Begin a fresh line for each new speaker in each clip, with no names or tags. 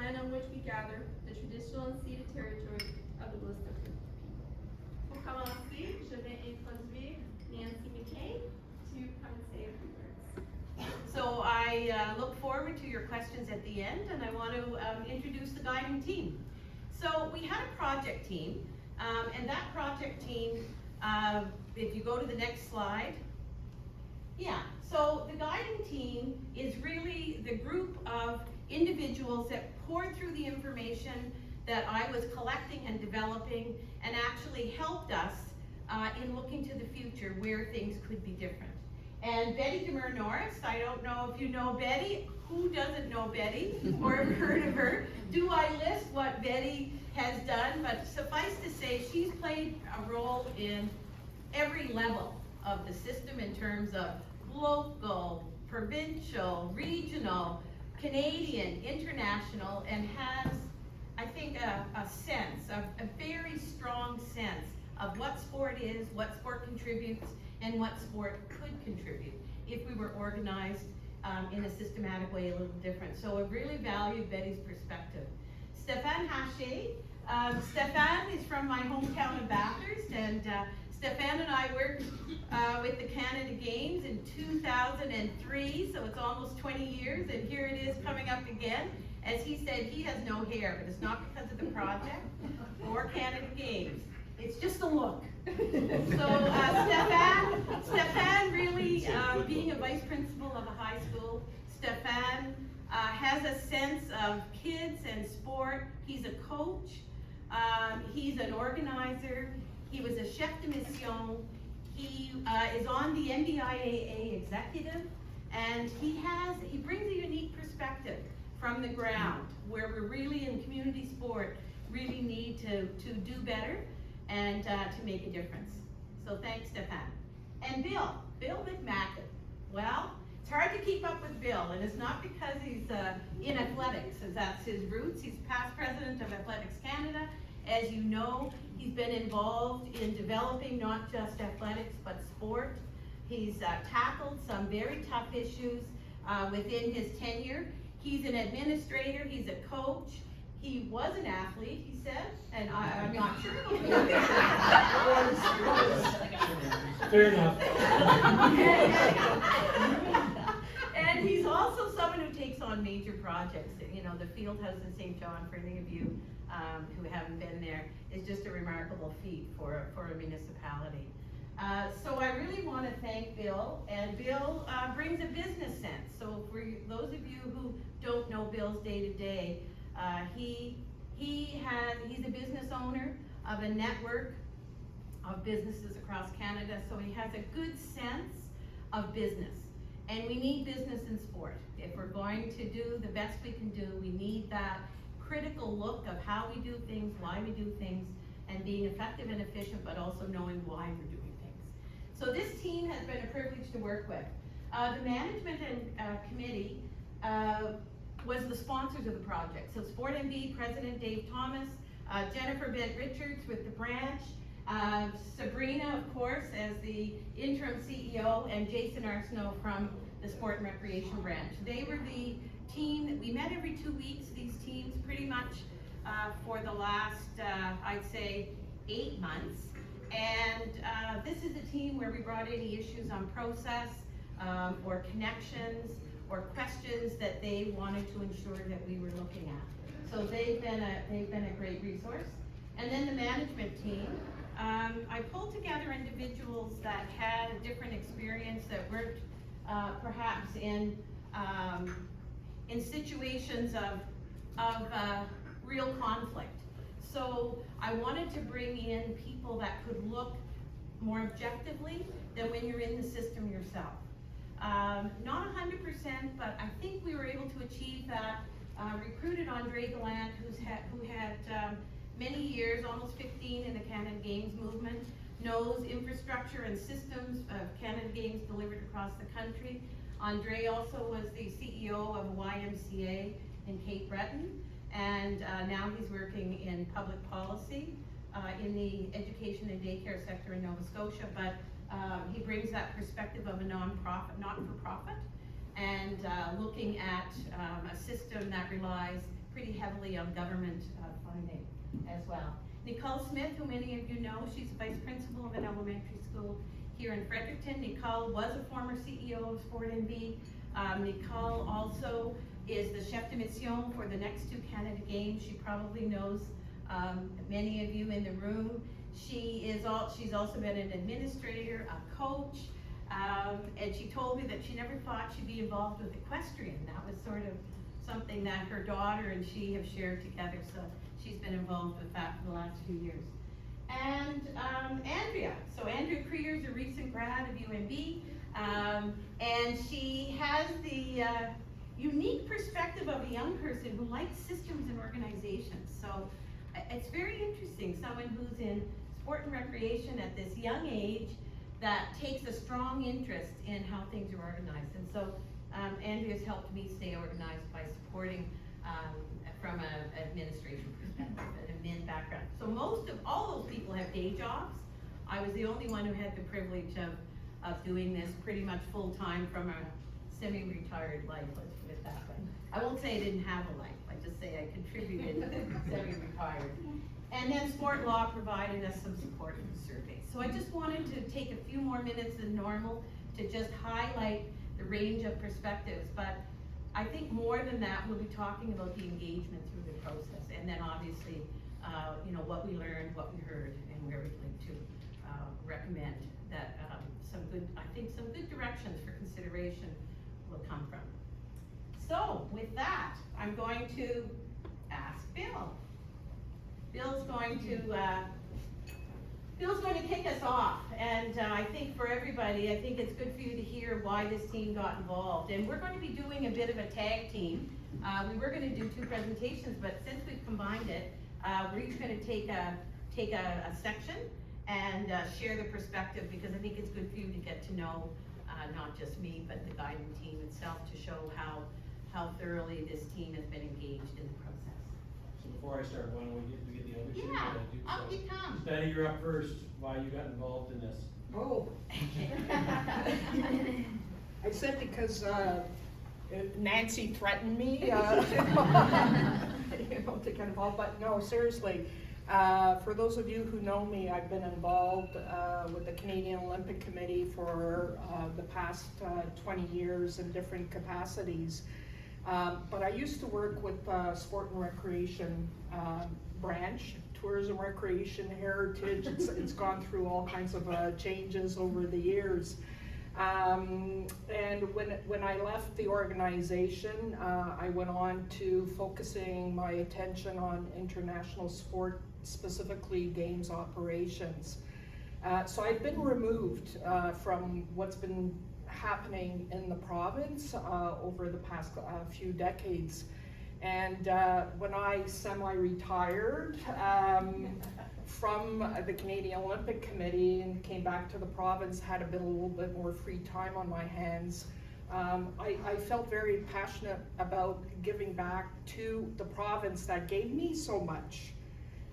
land on which we gather, the traditional and ceded territory of the Blissfield people. Pour commencer, je vais introduire Nancy McKay to come and say a few words.
So I look forward to your questions at the end, and I want to introduce the guiding team. So we had a project team, and that project team, if you go to the next slide, so the guiding team is really the group of individuals that poured through the information that I was collecting and developing and actually helped us in looking to the future where things could be different. And Betty Demure Norris, I don't know if you know Betty. Who doesn't know Betty or have heard of her? Do I list what Betty has done? But suffice to say, she's played a role in every level of the system in terms of local, provincial, regional, Canadian, international, and has, I think, a sense, a very strong sense of what sport is, what sport contributes, and what sport could contribute if we were organized in a systematic way, a little different. So I really valued Betty's perspective. Stéphane Haché. Stéphane is from my hometown of Bathurst, and Stéphane and I worked with the Canada Games in 2003, so it's almost 20 years, and here it is coming up again. As he said, he has no hair, but it's not because of the project or Canada Games. It's just a look. So Stéphane really, being a vice principal of a high school, Stéphane has a sense of kids and sport. He's a coach. He's an organizer. He was a chef de mission. He is on the NBIAA executive, and he brings a unique perspective from the ground, where we're really in community sport, really need to do better and to make a difference. So thanks, Stéphane. And Bill McMacken. Well, it's hard to keep up with Bill, and it's not because he's in athletics, as that's his roots. He's past president of Athletics Canada. As you know, he's been involved in developing not just athletics, but sport. He's tackled some very tough issues within his tenure. He's an administrator, he's a coach. He was an athlete, he said, and I'm not sure.
Fair enough.
And he's also someone who takes on major projects. You know, the field house in St. John, for any of you who haven't been there, is just a remarkable feat for a municipality. So I really want to thank Bill, and Bill brings a business sense. So for those of you who don't know Bill's day-to-day, he's a business owner of a network of businesses across Canada, so he has a good sense of business. And we need business in sport. If we're going to do the best we can do, we need that critical look of how we do things, why we do things, and being effective and efficient, but also knowing why we're doing things. So this team has been a privilege to work with. The management and committee was the sponsors of the project. So Sport MD President Dave Thomas, Jennifer Bent Richards with the branch, Sabrina, of course, as the interim CEO, and Jason Arsenault from the Sport and Recreation branch. They were the team that we met every 2 weeks, these teams, pretty much for the last, I'd say, 8 months. And this is a team where we brought any issues on process or connections or questions that they wanted to ensure that we were looking at. So they've been a great resource. And then the management team, I pulled together individuals that had a different experience, that worked perhaps in situations of real conflict. So I wanted to bring in people that could look more objectively than when you're in the system yourself. Not 100%, but I think we were able to achieve that. Recruited Andre Gallant, who had many years, almost 15 in the Canada Games movement, knows infrastructure and systems of Canada Games delivered across the country. Andre also was the CEO of YMCA in Cape Breton, and now he's working in public policy in the education and daycare sector in Nova Scotia, but he brings that perspective of a not-for-profit, and looking at a system that relies pretty heavily on government funding as well. Nicole Smith, who many of you know, she's vice principal of an elementary school here in Fredericton. Nicole was a former CEO of Sport NV. Nicole also is the chef de mission for the next two Canada Games. She probably knows many of you in the room. She's also been an administrator, a coach, and she told me that she never thought she'd be involved with equestrian. That was sort of something that her daughter and she have shared together, so she's been involved with that for the last few years. And Andrea. So Andrea Creer is a recent grad of UNB, and she has the unique perspective of a young person who likes systems and organizations. So it's very interesting, someone who's in sport and recreation at this young age that takes a strong interest in how things are organized. And so Andrea's helped me stay organized by supporting from an administration perspective and a admin background. So most of all those people have day jobs. I was the only one who had the privilege of doing this pretty much full time from a semi-retired life, let's put it that way. I won't say I didn't have a life, I just say I contributed semi-retired. And then sport law provided us some support in the survey. So I just wanted to take a few more minutes than normal to just highlight the range of perspectives, but I think more than that, we'll be talking about the engagement through the process, and then obviously, what we learned, what we heard, and where we'd like to recommend that some good directions for consideration will come from. So with that, I'm going to ask Bill. Bill's going to kick us off, and I think for everybody, I think it's good for you to hear why this team got involved. And we're going to be doing a bit of a tag team. We were going to do two presentations, but since we've combined it, we're each going to take a section and share the perspective, because I think it's good for you to get to know not just me, but the guiding team itself, to show how thoroughly this team has been engaged in the process.
So before I start, why don't we get the other two?
Yeah, up you come.
Betty, you're up first. Why you got involved in this?
Oh. I said because Nancy threatened me to get involved, but no, seriously. For those of you who know me, I've been involved with the Canadian Olympic Committee for the past 20 years in different capacities. But I used to work with sport and recreation branch, tourism, recreation, heritage. It's gone through all kinds of changes over the years. And when I left the organization, I went on to focusing my attention on international sport, specifically games operations. So I've been removed from what's been happening in the province over the past few decades. And when I semi-retired from the Canadian Olympic Committee and came back to the province, had a little bit more free time on my hands, I felt very passionate about giving back to the province that gave me so much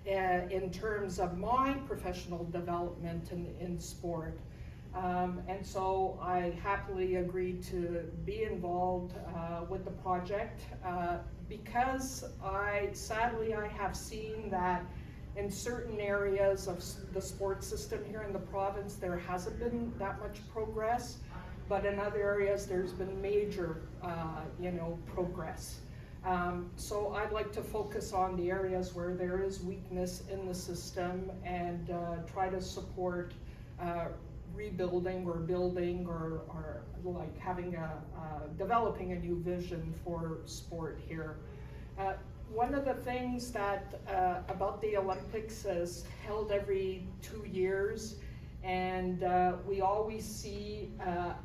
in terms of my professional development in sport. And so I happily agreed to be involved with the project because sadly I have seen that in certain areas of the sports system here in the province there hasn't been that much progress, but in other areas there's been major progress. So I'd like to focus on the areas where there is weakness in the system and try to support rebuilding or building or like having developing a new vision for sport here. One of the things that about the Olympics is held every 2 years, and we always see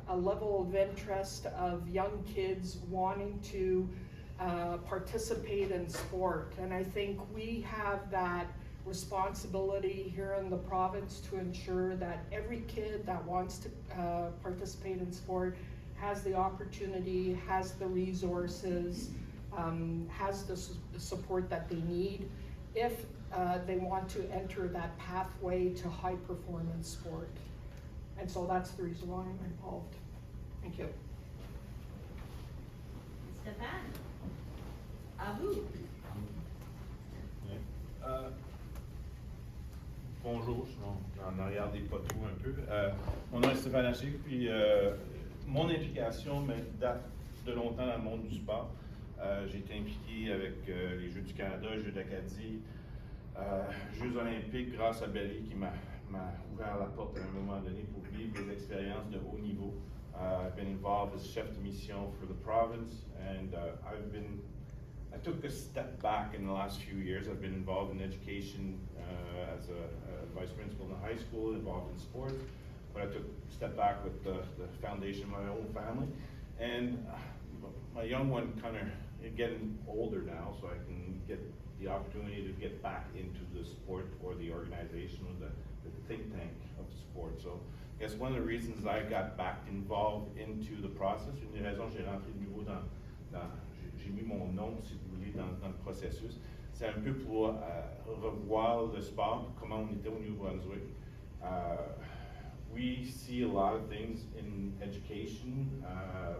a level of interest of young kids wanting to participate in sport, and I think we have that responsibility here in the province to ensure that every kid that wants to participate in sport has the opportunity, has the resources, has the support that they need if they want to enter that pathway to high performance sport. And so that's the reason why I'm involved. Thank you.
Stefan. Abu.
bonjour, je suis en arrière des poteaux un peu. Mon nom est Stéphane Haché, puis mon implication date de longtemps dans le monde du sport. J'ai été impliqué avec les Jeux du Canada, Jeux d'Acadie, Jeux olympiques grâce à Belly qui m'a ouvert la porte à un moment donné pour vivre des expériences de haut niveau. I've been involved as chef de mission for the province, and I took a step back in the last few years. I've been involved in education as a vice principal in the high school, involved in sports, but I took a step back with the foundation of my own family. And my young one kind of getting older now, so I can get the opportunity to get back into the sport or the organization or the think tank of sport. So I guess one of the reasons I got back involved into the process, une des raisons j'ai rentré de nouveau j'ai mis mon nom, si vous voulez, dans le processus, c'est un peu pour revoir le sport, comment on était au Nouveau-Brunswick. We see a lot of things in education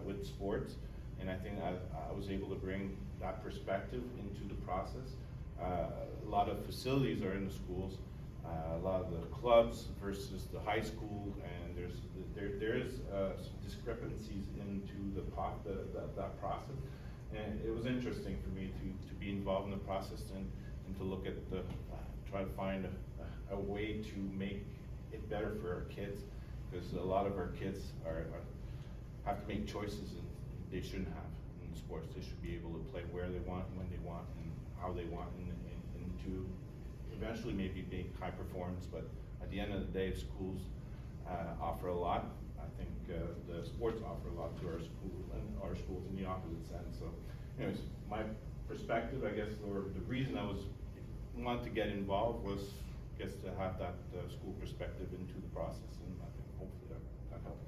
with sports, and I think I was able to bring that perspective into the process. A lot of facilities are in the schools, a lot of the clubs versus the high school, and there is some discrepancies into that process. And it was interesting for me to be involved in the process and to look at try to find a way to make it better for our kids, because a lot of our kids have to make choices and they shouldn't have in sports. They should be able to play where they want, when they want, and how they want, and to eventually maybe make high performance. But at the end of the day, schools offer a lot. I think the sports offer a lot to our school and our schools in the opposite sense. So, anyways, my perspective, I guess, or the reason I wanted to get involved was, I guess, to have that school perspective into the process, and I think hopefully that helped.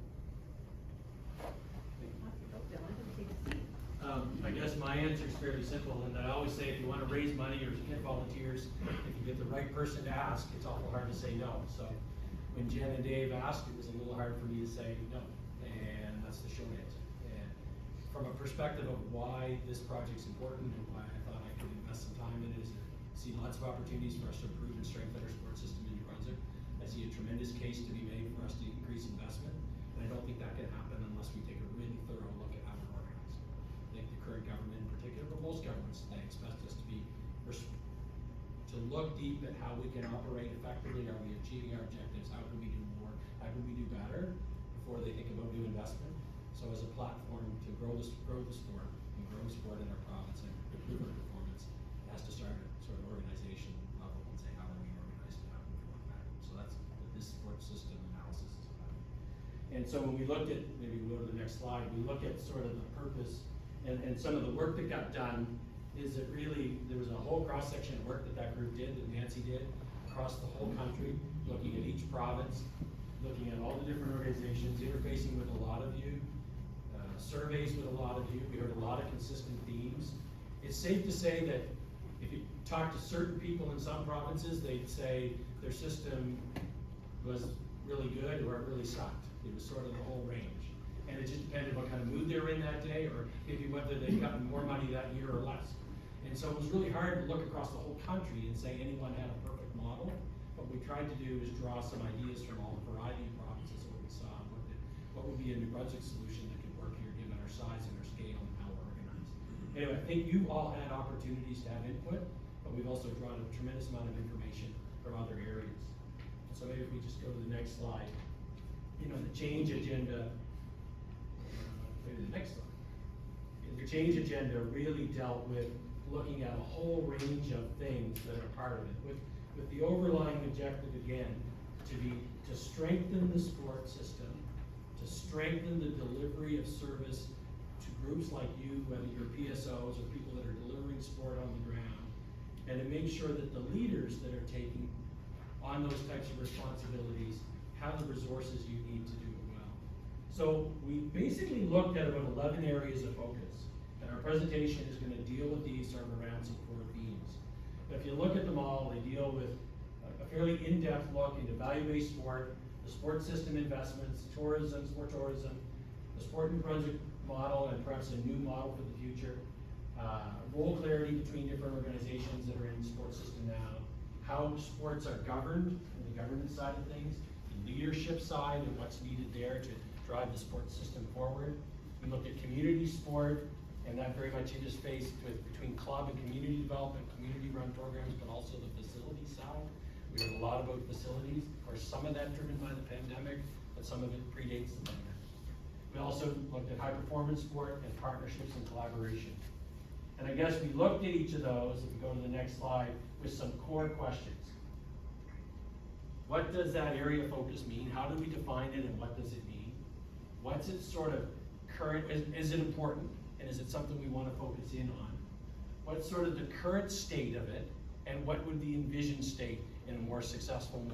I guess my answer is fairly simple, and I always say if you want to raise money or get volunteers, if you get the right person to ask, it's awful hard to say no. So when Jen and Dave asked, it was a little hard for me to say no, and that's the short answer. And from a perspective of why this project's important and why I thought I could invest some time in it, is I see lots of opportunities for us to improve and strengthen our sports system in New Brunswick. I see a tremendous case to be made for us to increase investment, and I don't think that can happen unless we take a really thorough look at how we're organized. I think the current government in particular, but most governments today, expect us to look deep at how we can operate effectively. Are we achieving our objectives? How can we do more? How can we do better before they think about new investment? So as a platform to grow the sport and grow sport in our province and improve our performance, it has to start at sort of organization level and say, how are we organized and how can we work back? So that's what this sport system analysis is about. And so when we looked at, maybe we'll go to the next slide, we look at sort of the purpose and some of the work that got done. Is that really, there was a whole cross-section of work that group did, that Nancy did, across the whole country, looking at each province, looking at all the different organizations, interfacing with a lot of you, surveys with a lot of you. We heard a lot of consistent themes. It's safe to say that if you talk to certain people in some provinces, they'd say their system was really good or it really sucked. It was sort of the whole range. And it just depended what kind of mood they were in that day, or maybe whether they'd gotten more money that year or less. And so it was really hard to look across the whole country and say anyone had a perfect model. What we tried to do is draw some ideas from all the variety of provinces that we saw and looked at what would be a New Brunswick solution that could work here given our size and our scale and how we're organized. Anyway, I think you've all had opportunities to have input, but we've also drawn a tremendous amount of information from other areas. So maybe if we just go to the next slide. You know, the change agenda, maybe the next slide. The change agenda really dealt with looking at a whole range of things that are part of it, with the overlying objective again to strengthen the sport system, to strengthen the delivery of service to groups like you, whether you're PSOs or people that are delivering sport on the ground, and to make sure that the leaders that are taking on those types of responsibilities have the resources you need to do it well. So we basically looked at about 11 areas of focus. Our presentation is going to deal with these sort of around some core themes. But if you look at them all, they deal with a fairly in-depth look into value-based sport, the sport system investments, tourism, sport tourism, the Sport New Brunswick model, and perhaps a new model for the future, role clarity between different organizations that are in the sport system now, how sports are governed, and the governance side of things, the leadership side and what's needed there to drive the sports system forward. We looked at community sport, and that very much interfaced between club and community development, community-run programs, but also the facility side. We heard a lot about facilities. Of course, some of that driven by the pandemic, but some of it predates the pandemic. We also looked at high-performance sport and partnerships and collaboration. And I guess we looked at each of those, if we go to the next slide, with some core questions. What does that area of focus mean? How do we define it, and what does it mean? What's its sort of current, is it important? And is it something we want to focus in on? What's sort of the current state of it? And what would the envisioned state in a more successful,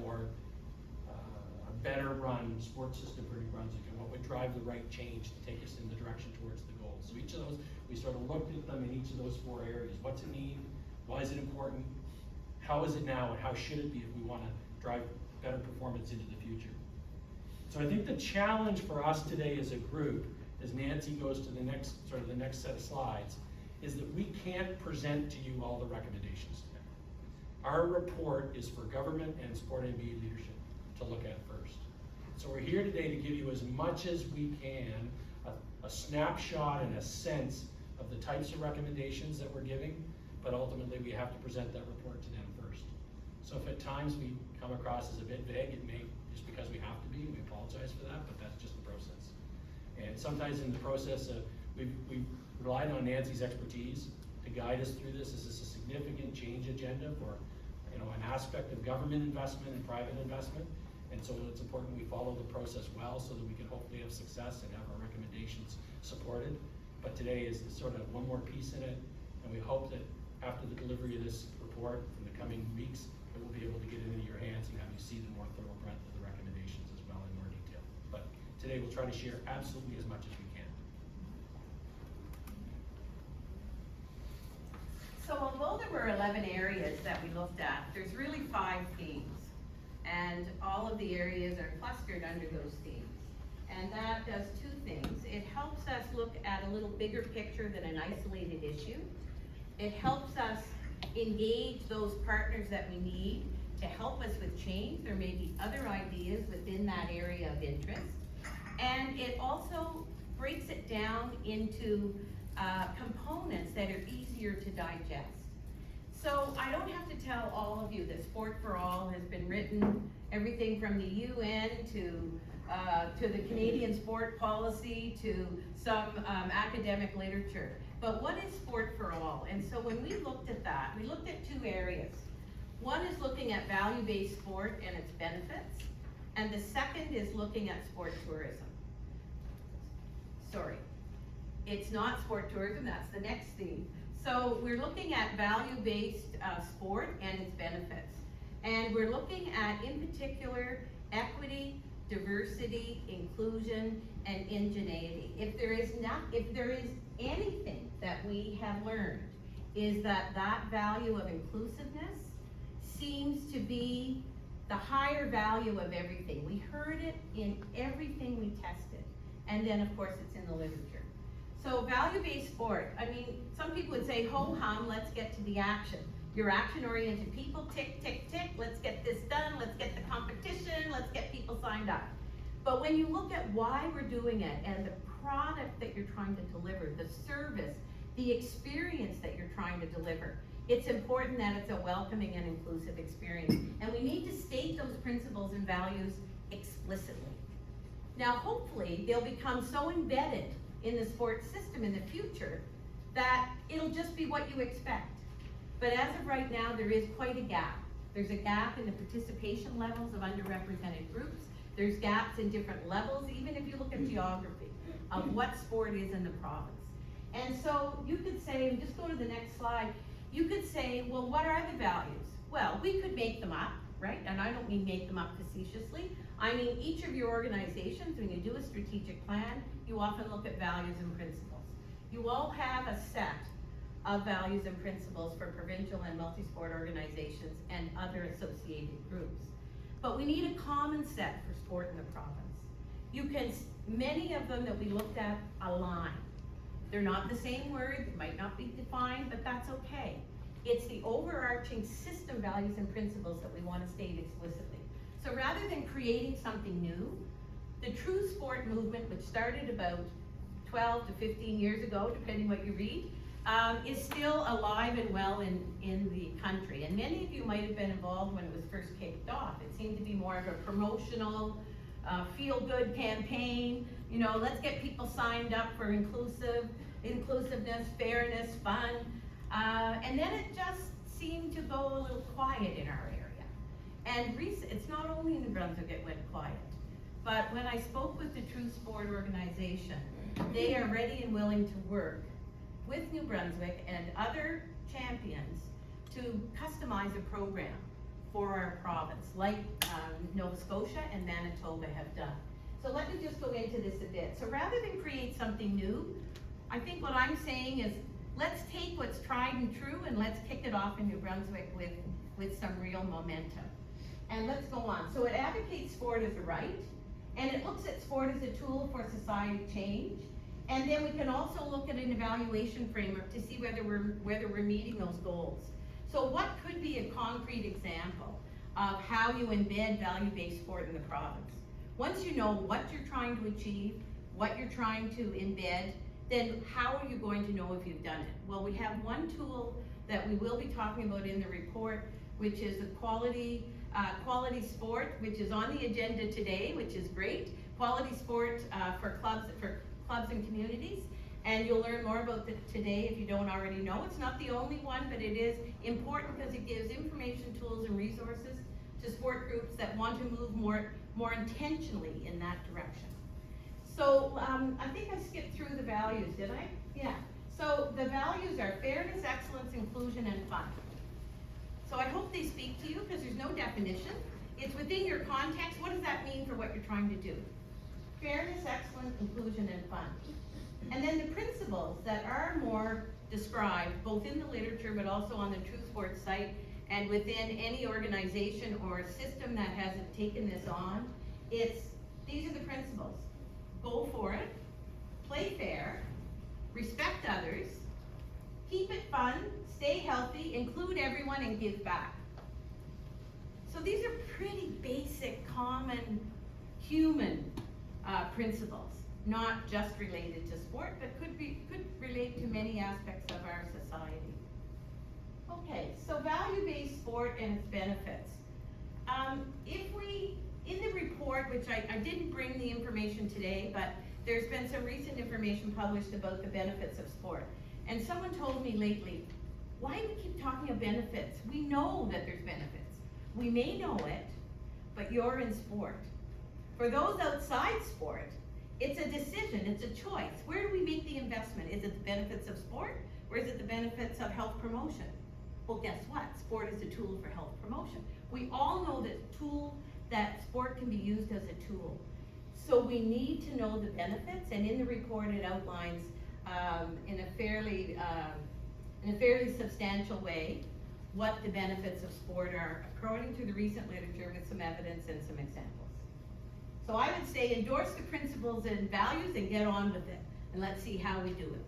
a better run sports system for New Brunswick? And what would drive the right change to take us in the direction towards the goals? So each of those, we sort of looked at them in each of those 4 areas. What's it mean? Why is it important? How is it now? And how should it be if we want to drive better performance into the future? So I think the challenge for us today as a group, as Nancy goes to the next set of slides, is that we can't present to you all the recommendations today. Our report is for government and sport MBA leadership to look at first. So we're here today to give you as much as we can, a snapshot and a sense of the types of recommendations that we're giving, but ultimately we have to present that report to them first. So if at times we come across as a bit vague, it may, just because we have to be, we apologize for that, but that's just the process. And sometimes in the process, we've relied on Nancy's expertise to guide us through this. This is a significant change agenda for an aspect of government investment and private investment. And so it's important we follow the process well so that we can hopefully have success and have our recommendations supported. But today is sort of one more piece in it, and we hope that after the delivery of this report in the coming weeks, that we'll be able to get it into your hands and have you see the more thorough breadth of the recommendations as well in more detail. But today we'll try to share absolutely as much as we can.
So although there were 11 areas that we looked at, there's really 5 themes. And all of the areas are clustered under those themes. And that does 2 things. It helps us look at a little bigger picture than an isolated issue. It helps us engage those partners that we need to help us with change. There may be other ideas within that area of interest. And it also breaks it down into components that are easier to digest. So I don't have to tell all of you that Sport for All has been written, everything from the UN to the Canadian sport policy to some academic literature. But what is Sport for All? And so when we looked at that, we looked at 2 areas. One is looking at value-based sport and its benefits, and the second is looking at sport tourism. Sorry, it's not sport tourism, that's the next theme. So we're looking at value-based sport and its benefits. And we're looking at, in particular, equity, diversity, inclusion, and ingenuity. If there is anything that we have learned, is that value of inclusiveness seems to be the higher value of everything. We heard it in everything we tested. And then, of course, it's in the literature. So value-based sport, I mean, some people would say, ho-hum, let's get to the action. You're action-oriented people, tick, tick, tick, let's get this done, let's get the competition, let's get people signed up. But when you look at why we're doing it and the product that you're trying to deliver, the service, the experience that you're trying to deliver, it's important that it's a welcoming and inclusive experience. And we need to state those principles and values explicitly. Now, hopefully, they'll become so embedded in the sports system in the future that it'll just be what you expect. But as of right now, there is quite a gap. There's a gap in the participation levels of underrepresented groups. There's gaps in different levels, even if you look at geography of what sport is in the province. And so you could say, and just go to the next slide, you could say, well, what are the values? Well, we could make them up, right? And I don't mean make them up facetiously. I mean, each of your organizations, when you do a strategic plan, you often look at values and principles. You all have a set of values and principles for provincial and multi-sport organizations and other associated groups. But we need a common set for sport in the province. Many of them that we looked at align. They're not the same word, they might not be defined, but that's okay. It's the overarching system values and principles that we want to state explicitly. So rather than creating something new, the true sport movement, which started about 12 to 15 years ago, depending what you read, is still alive and well in the country. And many of you might have been involved when it was first kicked off. It seemed to be more of a promotional, feel-good campaign. You know, let's get people signed up for inclusiveness, fairness, fun. And then it just seemed to go a little quiet in our area. And it's not only in New Brunswick it went quiet, but when I spoke with the True Sport organization, they are ready and willing to work with New Brunswick and other champions to customize a program for our province, like Nova Scotia and Manitoba have done. So let me just go into this a bit. So rather than create something new, I think what I'm saying is, let's take what's tried and true and let's kick it off in New Brunswick with some real momentum. And let's go on. So it advocates sport as a right, and it looks at sport as a tool for society change. And then we can also look at an evaluation framework to see whether we're meeting those goals. So what could be a concrete example of how you embed value-based sport in the province? Once you know what you're trying to achieve, what you're trying to embed, then how are you going to know if you've done it? Well, we have one tool that we will be talking about in the report, which is the quality sport, which is on the agenda today, which is great. Quality sport for clubs and communities, and you'll learn more about it today if you don't already know. It's not the only one, but it is important because it gives information, tools, and resources to sport groups that want to move more intentionally in that direction. So I think I skipped through the values, did I? Yeah. So the values are fairness, excellence, inclusion, and fun. So I hope they speak to you because there's no definition. It's within your context. What does that mean for what you're trying to do? Fairness, excellence, inclusion, and fun. And then the principles that are more described, both in the literature but also on the True Sport site and within any organization or system that hasn't taken this on, these are the principles. Go for it, play fair, respect others, keep it fun, stay healthy, include everyone, and give back. So these are pretty basic, common, human principles, not just related to sport, but could relate to many aspects of our society. Okay, so value-based sport and its benefits. In the report, which I didn't bring the information today, but there's been some recent information published about the benefits of sport. And someone told me lately, why do we keep talking of benefits? We know that there's benefits. We may know it, but you're in sport. For those outside sport, it's a decision, it's a choice. Where do we make the investment? Is it the benefits of sport, or is it the benefits of health promotion? Well, guess what? Sport is a tool for health promotion. We all know that sport can be used as a tool. So we need to know the benefits, and in the report it outlines in a fairly substantial way what the benefits of sport are according to the recent literature with some evidence and some examples. So I would say endorse the principles and values and get on with it, and let's see how we do it.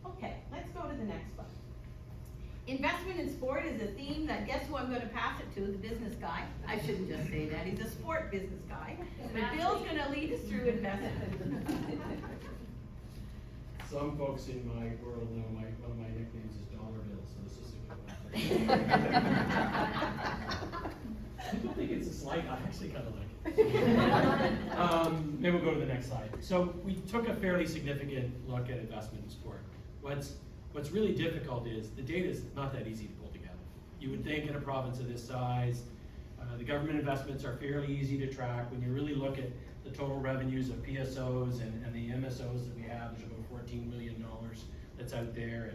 Okay, let's go to the next one. Investment in sport is a theme that, guess who I'm going to pass it to, the business guy. I shouldn't just say that, he's a sport business guy. But Bill's going to lead us through investment.
Some folks in my world know one of my nicknames is Dollar Bill, so this is a good one. I don't think it's a slight, I actually kind of like it. Maybe we'll go to the next slide. So we took a fairly significant look at investment in sport. What's really difficult is the data is not that easy to pull together. You would think in a province of this size, the government investments are fairly easy to track. When you really look at the total revenues of PSOs and the MSOs that we have, there's about $14 million that's out there.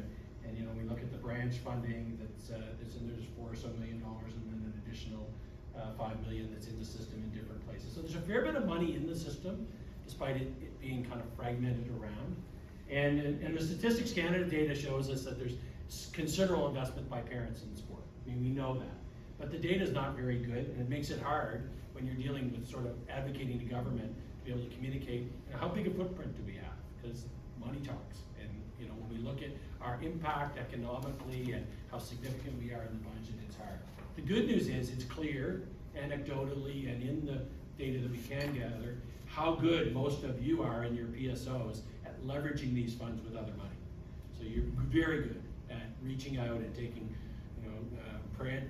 And you know, we look at the branch funding that's in there's $4 or so million, and then an additional $5 million that's in the system in different places. So there's a fair bit of money in the system, despite it being kind of fragmented around. And the Statistics Canada data shows us that there's considerable investment by parents in sport. I mean, we know that. But the data is not very good, and it makes it hard when you're dealing with sort of advocating to government to be able to communicate, you know, how big a footprint do we have? Because money talks. And you know, when we look at our impact economically and how significant we are in the budget, it's hard. The good news is it's clear, anecdotally and in the data that we can gather, how good most of you are in your PSOs at leveraging these funds with other money. So you're very good at reaching out and taking,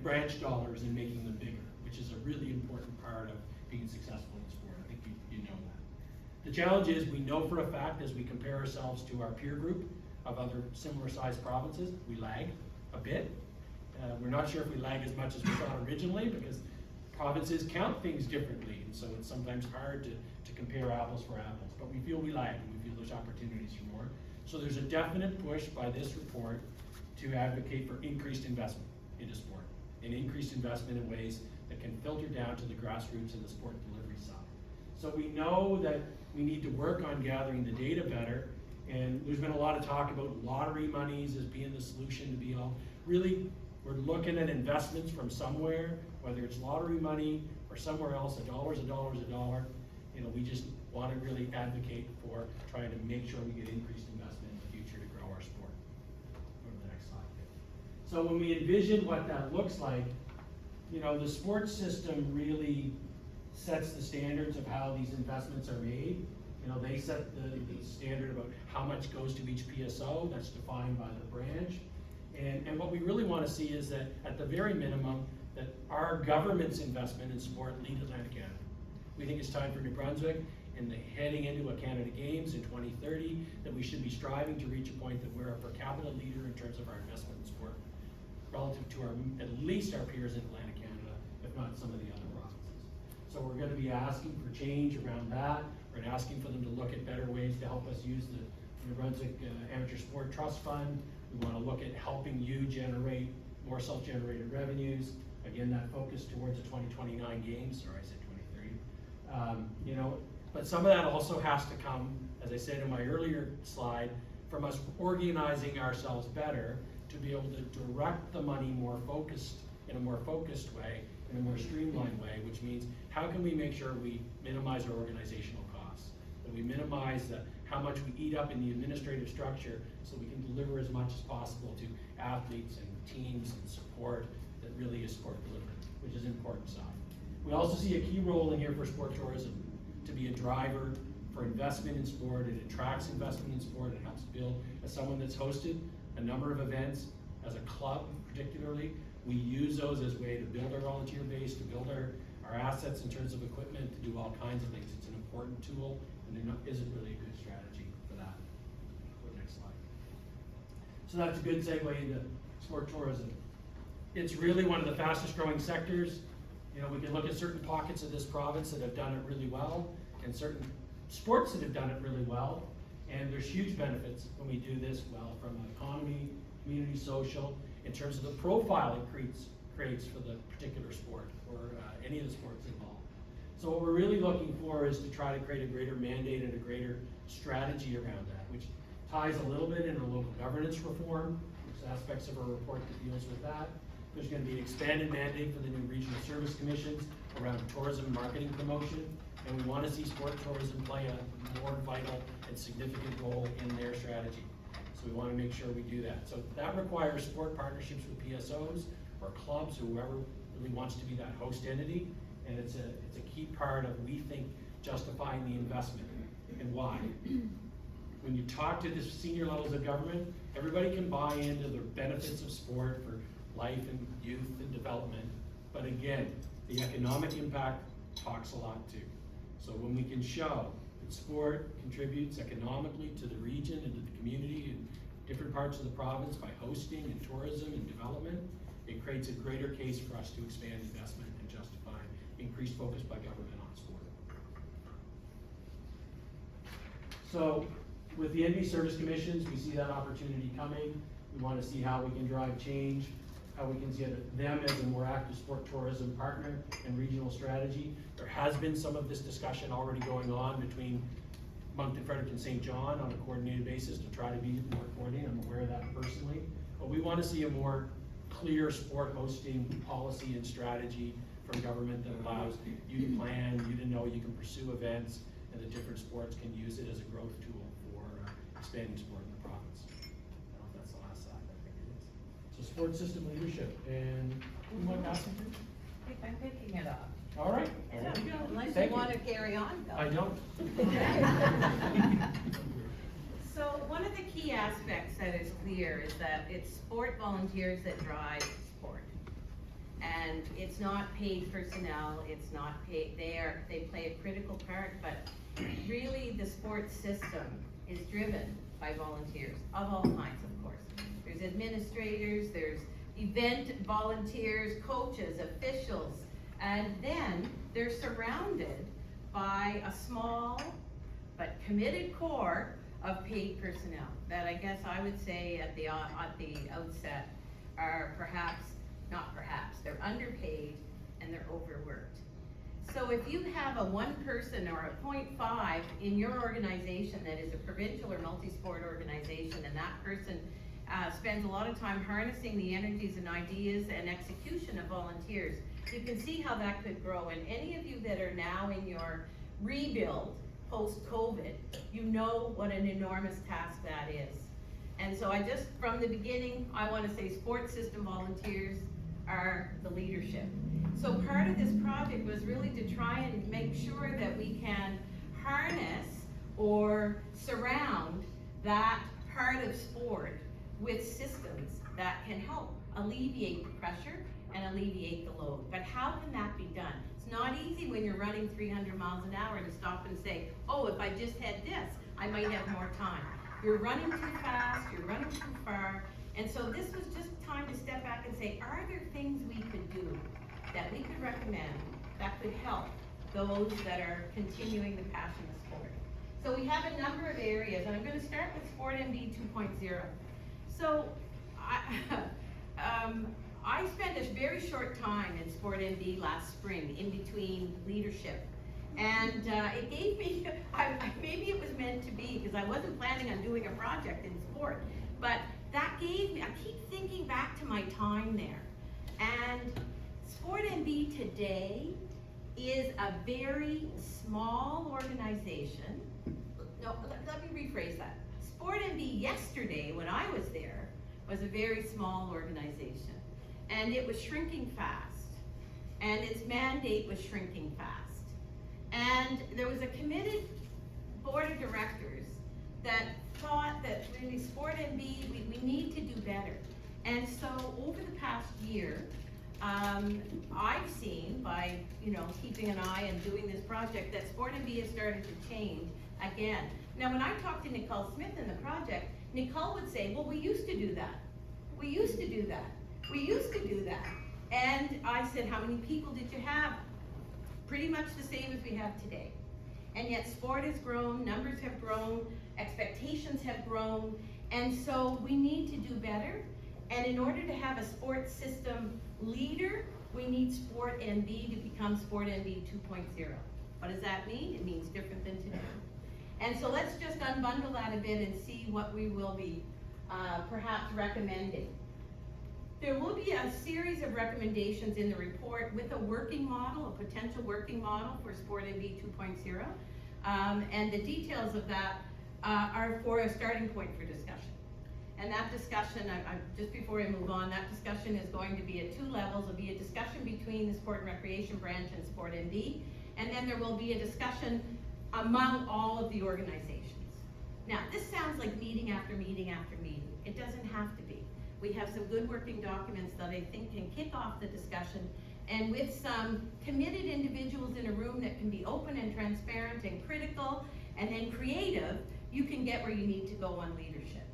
branch dollars and making them bigger, which is a really important part of being successful in sport. I think you know that. The challenge is we know for a fact as we compare ourselves to our peer group of other similar sized provinces, we lag a bit. We're not sure if we lag as much as we thought originally because provinces count things differently, and so it's sometimes hard to compare apples for apples, but we feel we lag and we feel there's opportunities for more. So there's a definite push by this report to advocate for increased investment into sport and increased investment in ways that can filter down to the grassroots and the sport delivery side. So we know that we need to work on gathering the data better, and there's been a lot of talk about lottery monies as being the solution to be all. Really, we're looking at investments from somewhere, whether it's lottery money or somewhere else, a dollar's a dollar's a dollar. We just want to really advocate for trying to make sure we get increased investment in the future to grow our sport. Go to the next slide. So when we envision what that looks like, the sports system really sets the standards of how these investments are made. They set the standard about how much goes to each PSO, that's defined by the branch. And what we really want to see is that at the very minimum, that our government's investment in sport lead Atlantic Canada. We think it's time for New Brunswick, and heading into a Canada Games in 2030, that we should be striving to reach a point that we're a per capita leader in terms of our investment in sport, relative to at least our peers in Atlantic Canada, if not some of the other provinces. So we're going to be asking for change around that. We're asking for them to look at better ways to help us use the New Brunswick Amateur Sport Trust Fund. We want to look at helping you generate more self-generated revenues. Again, that focus towards the 2029 games, sorry, I said 2030. But some of that also has to come, as I said in my earlier slide, from us organizing ourselves better to be able to direct the money more focused, in a more focused way, in a more streamlined way, which means how can we make sure we minimize our organizational costs, that we minimize how much we eat up in the administrative structure so we can deliver as much as possible to athletes and teams and support that really is sport delivery, which is an important side. We also see a key role in here for sport tourism, to be a driver for investment in sport. It attracts investment in sport. It helps build. As someone that's hosted a number of events, as a club particularly, we use those as a way to build our volunteer base, to build our assets in terms of equipment, to do all kinds of things. It's an important tool, and there isn't really a good strategy for that. Go to the next slide. So that's a good segue into sport tourism. It's really one of the fastest growing sectors. We can look at certain pockets of this province that have done it really well, and certain sports that have done it really well, and there's huge benefits when we do this well, from an economy, community, social, in terms of the profile it creates for the particular sport or any of the sports involved. So what we're really looking for is to try to create a greater mandate and a greater strategy around that, which ties a little bit into local governance reform. There's aspects of our report that deals with that. There's going to be an expanded mandate for the new regional service commissions around tourism marketing promotion, and we want to see sport tourism play a more vital and significant role in their strategy. So we want to make sure we do that. So that requires sport partnerships with PSOs or clubs, or whoever really wants to be that host entity, and it's a key part of, we think, justifying the investment. And why? When you talk to the senior levels of government, everybody can buy into the benefits of sport for life and youth and development, but again, the economic impact talks a lot too. So when we can show that sport contributes economically to the region and to the community in different parts of the province by hosting and tourism and development, it creates a greater case for us to expand investment and justify increased focus by government on sport. So with the NB service commissions, we see that opportunity coming. We want to see how we can drive change, how we can get them as a more active sport tourism partner and regional strategy. There has been some of this discussion already going on between Moncton, Frederick, and St. John on a coordinated basis to try to be more coordinated. I'm aware of that personally. But we want to see a more clear sport hosting policy and strategy from government that allows you to plan, you to know you can pursue events, and the different sports can use it as a growth tool for expanding sport in the province. I don't know if that's the last sport system leadership, and who am I passing to?
I think I'm picking it up.
All right, there we go.
Unless
Thank
you want to carry on, Bill.
I don't.
So one of the key aspects that is clear is that it's sport volunteers that drive sport. And it's not paid personnel, it's not paid, they play a critical part, but really the sports system is driven by volunteers of all kinds, of course. There's administrators, there's event volunteers, coaches, officials, and then they're surrounded by a small but committed core of paid personnel that I guess I would say at the outset are they're underpaid and they're overworked. So if you have a 1 person or a 0.5 in your organization that is a provincial or multi-sport organization, and that person spends a lot of time harnessing the energies and ideas and execution of volunteers, you can see how that could grow. And any of you that are now in your rebuild post-COVID, you know what an enormous task that is. And so I just, from the beginning, I want to say sports system volunteers are the leadership. So part of this project was really to try and make sure that we can harness or surround that part of sport with systems that can help alleviate the pressure and alleviate the load. But how can that be done? It's not easy when you're running 300 miles an hour to stop and say, oh, if I just had this, I might have more time. You're running too fast, you're running too far, and so this was just time to step back and say, are there things we could do that we could recommend that could help those that are continuing the passion of sport? So we have a number of areas, and I'm going to start with Sport MB 2.0. So I spent a very short time in Sport MB last spring in between leadership. And it gave me, maybe it was meant to be because I wasn't planning on doing a project in sport, but that gave me, I keep thinking back to my time there. And Sport MB today is a very small organization. No, let me rephrase that. Sport MB yesterday, when I was there, was a very small organization. And it was shrinking fast. And its mandate was shrinking fast. And there was a committed board of directors that thought that really Sport MB, we need to do better. And so over the past year, I've seen by keeping an eye and doing this project that Sport MB has started to change again. Now when I talked to Nicole Smith in the project, Nicole would say, well, we used to do that. We used to do that. We used to do that. And I said, how many people did you have? Pretty much the same as we have today. And yet sport has grown, numbers have grown, expectations have grown, and so we need to do better. And in order to have a sports system leader, we need Sport MB to become Sport MB 2.0. What does that mean? It means different than today. And so let's just unbundle that a bit and see what we will be perhaps recommending. There will be a series of recommendations in the report with a working model, a potential working model for Sport MB 2.0. And the details of that are for a starting point for discussion. And that discussion, just before I move on, that discussion is going to be at 2 levels. It'll be a discussion between the Sport and Recreation branch and Sport MB, and then there will be a discussion among all of the organizations. Now, this sounds like meeting after meeting after meeting. It doesn't have to be. We have some good working documents that I think can kick off the discussion, and with some committed individuals in a room that can be open and transparent and critical and then creative, you can get where you need to go on leadership.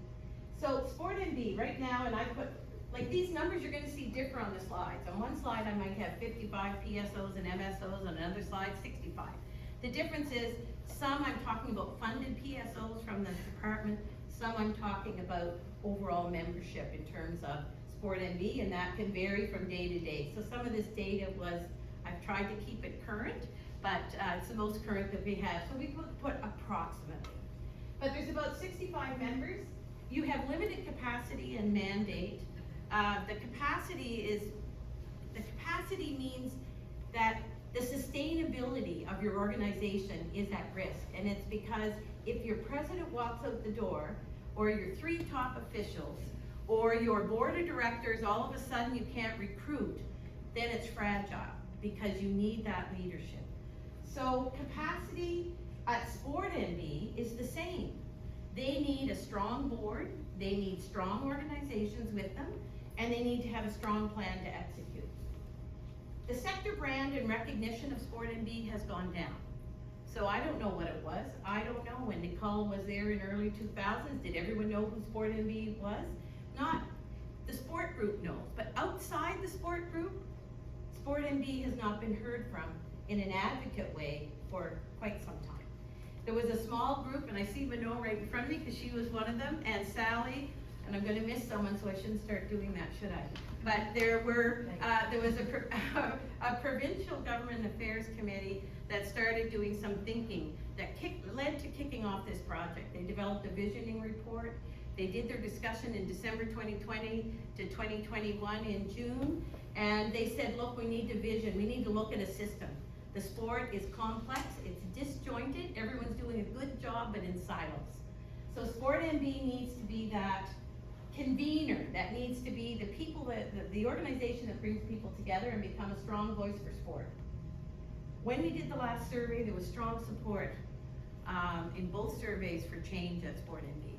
So Sport MB right now, and I put, like these numbers you're gonna see differ on the slides. On one slide I might have 55 PSOs and MSOs, on another slide 65. The difference is some I'm talking about funded PSOs from the department, some I'm talking about overall membership in terms of Sport MB, and that can vary from day to day. So some of this data was, I've tried to keep it current, but it's the most current that we have. So we put approximately. But there's about 65 members. You have limited capacity and mandate. The capacity means that the sustainability of your organization is at risk. And it's because if your president walks out the door, or your 3 top officials, or your board of directors, all of a sudden you can't recruit, then it's fragile because you need that leadership. So capacity at Sport NB is the same. They need a strong board, they need strong organizations with them, and they need to have a strong plan to execute. The sector brand and recognition of Sport NB has gone down. So I don't know what it was. I don't know. When Nicole was there in early 2000s, did everyone know who Sport NB was? Not the sport group knows, but outside the sport group, Sport NB has not been heard from in an advocate way for quite some time. There was a small group, and I see Minot right in front of me because she was one of them, and Sally, and I'm gonna miss someone, so I shouldn't start doing that, should I? But there was a provincial government affairs committee that started doing some thinking that led to kicking off this project. They developed a visioning report. They did their discussion in December 2020 to 2021 in June, and they said, look, we need to vision, we need to look at a system. The sport is complex, it's disjointed, everyone's doing a good job, but in silos. So Sport NB needs to be that convener, that needs to be the people, the organization that brings people together and become a strong voice for sport. When we did the last survey, there was strong support in both surveys for change at Sport NB.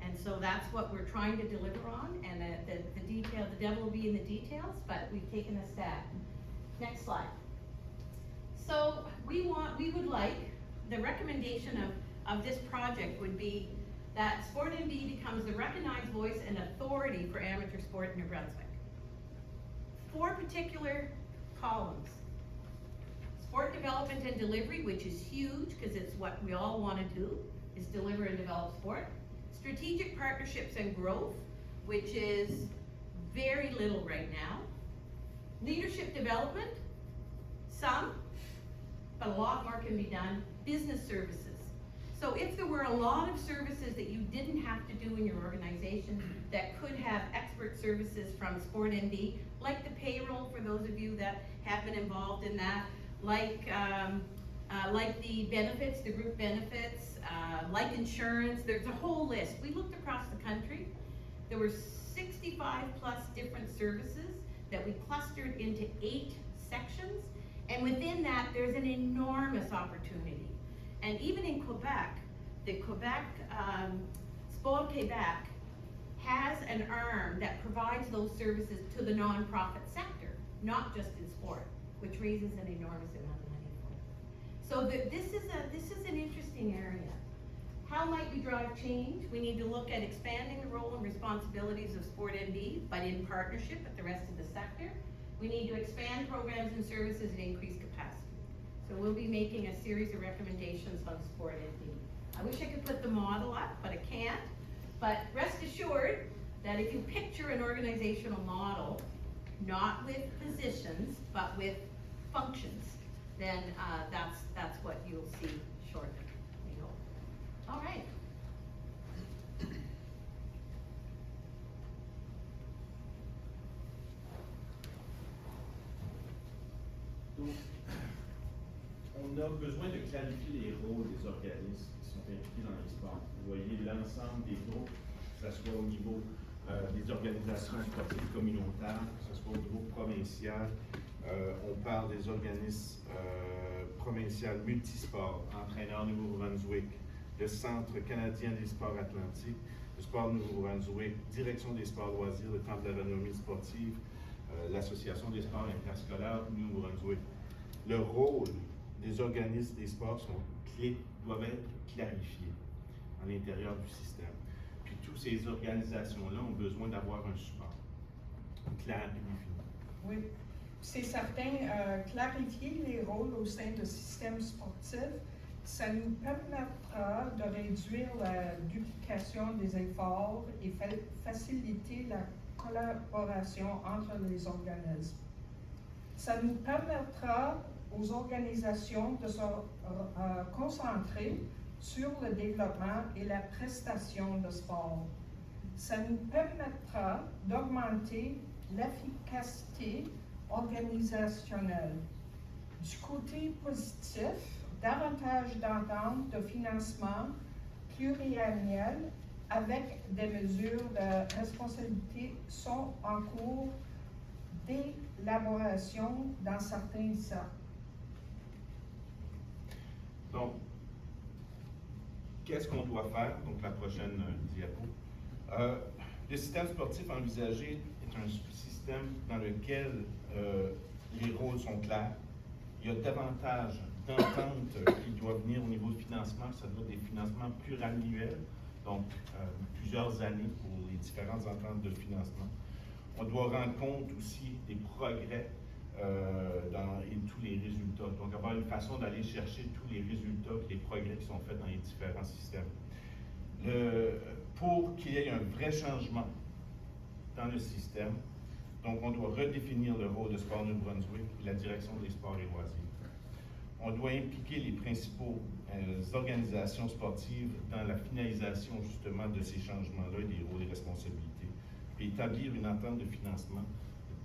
And so that's what we're trying to deliver on, and the devil will be in the details, but we've taken a stab. Next slide. So we would like, the recommendation of this project would be that Sport NB becomes the recognized voice and authority for amateur sport in New Brunswick. 4 particular columns. Sport development and delivery, which is huge because it's what we all want to do, is deliver and develop sport. Strategic partnerships and growth, which is very little right now. Leadership development, some, but a lot more can be done. Business services. So if there were a lot of services that you didn't have to do in your organization that could have expert services from Sport NB, like the payroll for those of you that have been involved in that, like the benefits, the group benefits, like insurance, there's a whole list. We looked across the country. There were 65 plus different services that we clustered into 8 sections. And within that, there's an enormous opportunity. And even in Quebec, the Sport Quebec has an arm that provides those services to the nonprofit sector, not just in sport, which raises an enormous amount of money for it. So this is an interesting area. How might we drive change? We need to look at expanding the role and responsibilities of Sport NB, but in partnership with the rest of the sector. We need to expand programs and services and increase capacity. So we'll be making a series of recommendations on Sport NB. I wish I could put the model up, but I can't. But rest assured that if you picture an organizational model, not with positions, but with functions, then that's what you'll see shortly, we hope. All right.
Donc, on a besoin de clarifier les rôles des organismes qui sont impliqués dans les sports. Vous voyez l'ensemble des groupes, que ce soit au niveau des organisations sportives communautaires, que ce soit au niveau provincial. On parle des organismes provinciaux multisports, Entraîneurs Nouveau-Brunswick, le Centre canadien des sports atlantiques, le Sport Nouveau-Brunswick, Direction des sports loisirs, le Temple de la renommée sportive, l'Association des sports interscolaires Nouveau-Brunswick. Le rôle des organismes des sports doivent être clarifiés à l'intérieur du système. Puis toutes ces organisations-là ont besoin d'avoir un support clair et défini.
Oui, c'est certain, clarifier les rôles au sein du système sportif, ça nous permettra de réduire la duplication des efforts et faciliter la collaboration entre les organismes. Ça nous permettra aux organisations de se concentrer sur le développement et la prestation de sport. Ça nous permettra d'augmenter l'efficacité organisationnelle. Du côté positif, davantage d'ententes de financement pluriannuel avec des mesures de responsabilité sont en cours d'élaboration dans certains cercles.
Donc, qu'est-ce qu'on doit faire? Donc, la prochaine diapo. Le système sportif envisagé est un système dans lequel les rôles sont clairs. Il y a davantage d'ententes qui doivent venir au niveau de financement. Ça doit être des financements pluriannuels, donc plusieurs années pour les différentes ententes de financement. On doit rendre compte aussi des progrès et tous les résultats. Donc, avoir une façon d'aller chercher tous les résultats et les progrès qui sont faits dans les différents systèmes. Pour qu'il y ait un vrai changement dans le système, donc on doit redéfinir le rôle de Sport New-Brunswick et la direction des sports et loisirs. On doit impliquer les principaux organisations sportives dans la finalisation justement de ces changements-là, des rôles et responsabilités, et établir une entente de financement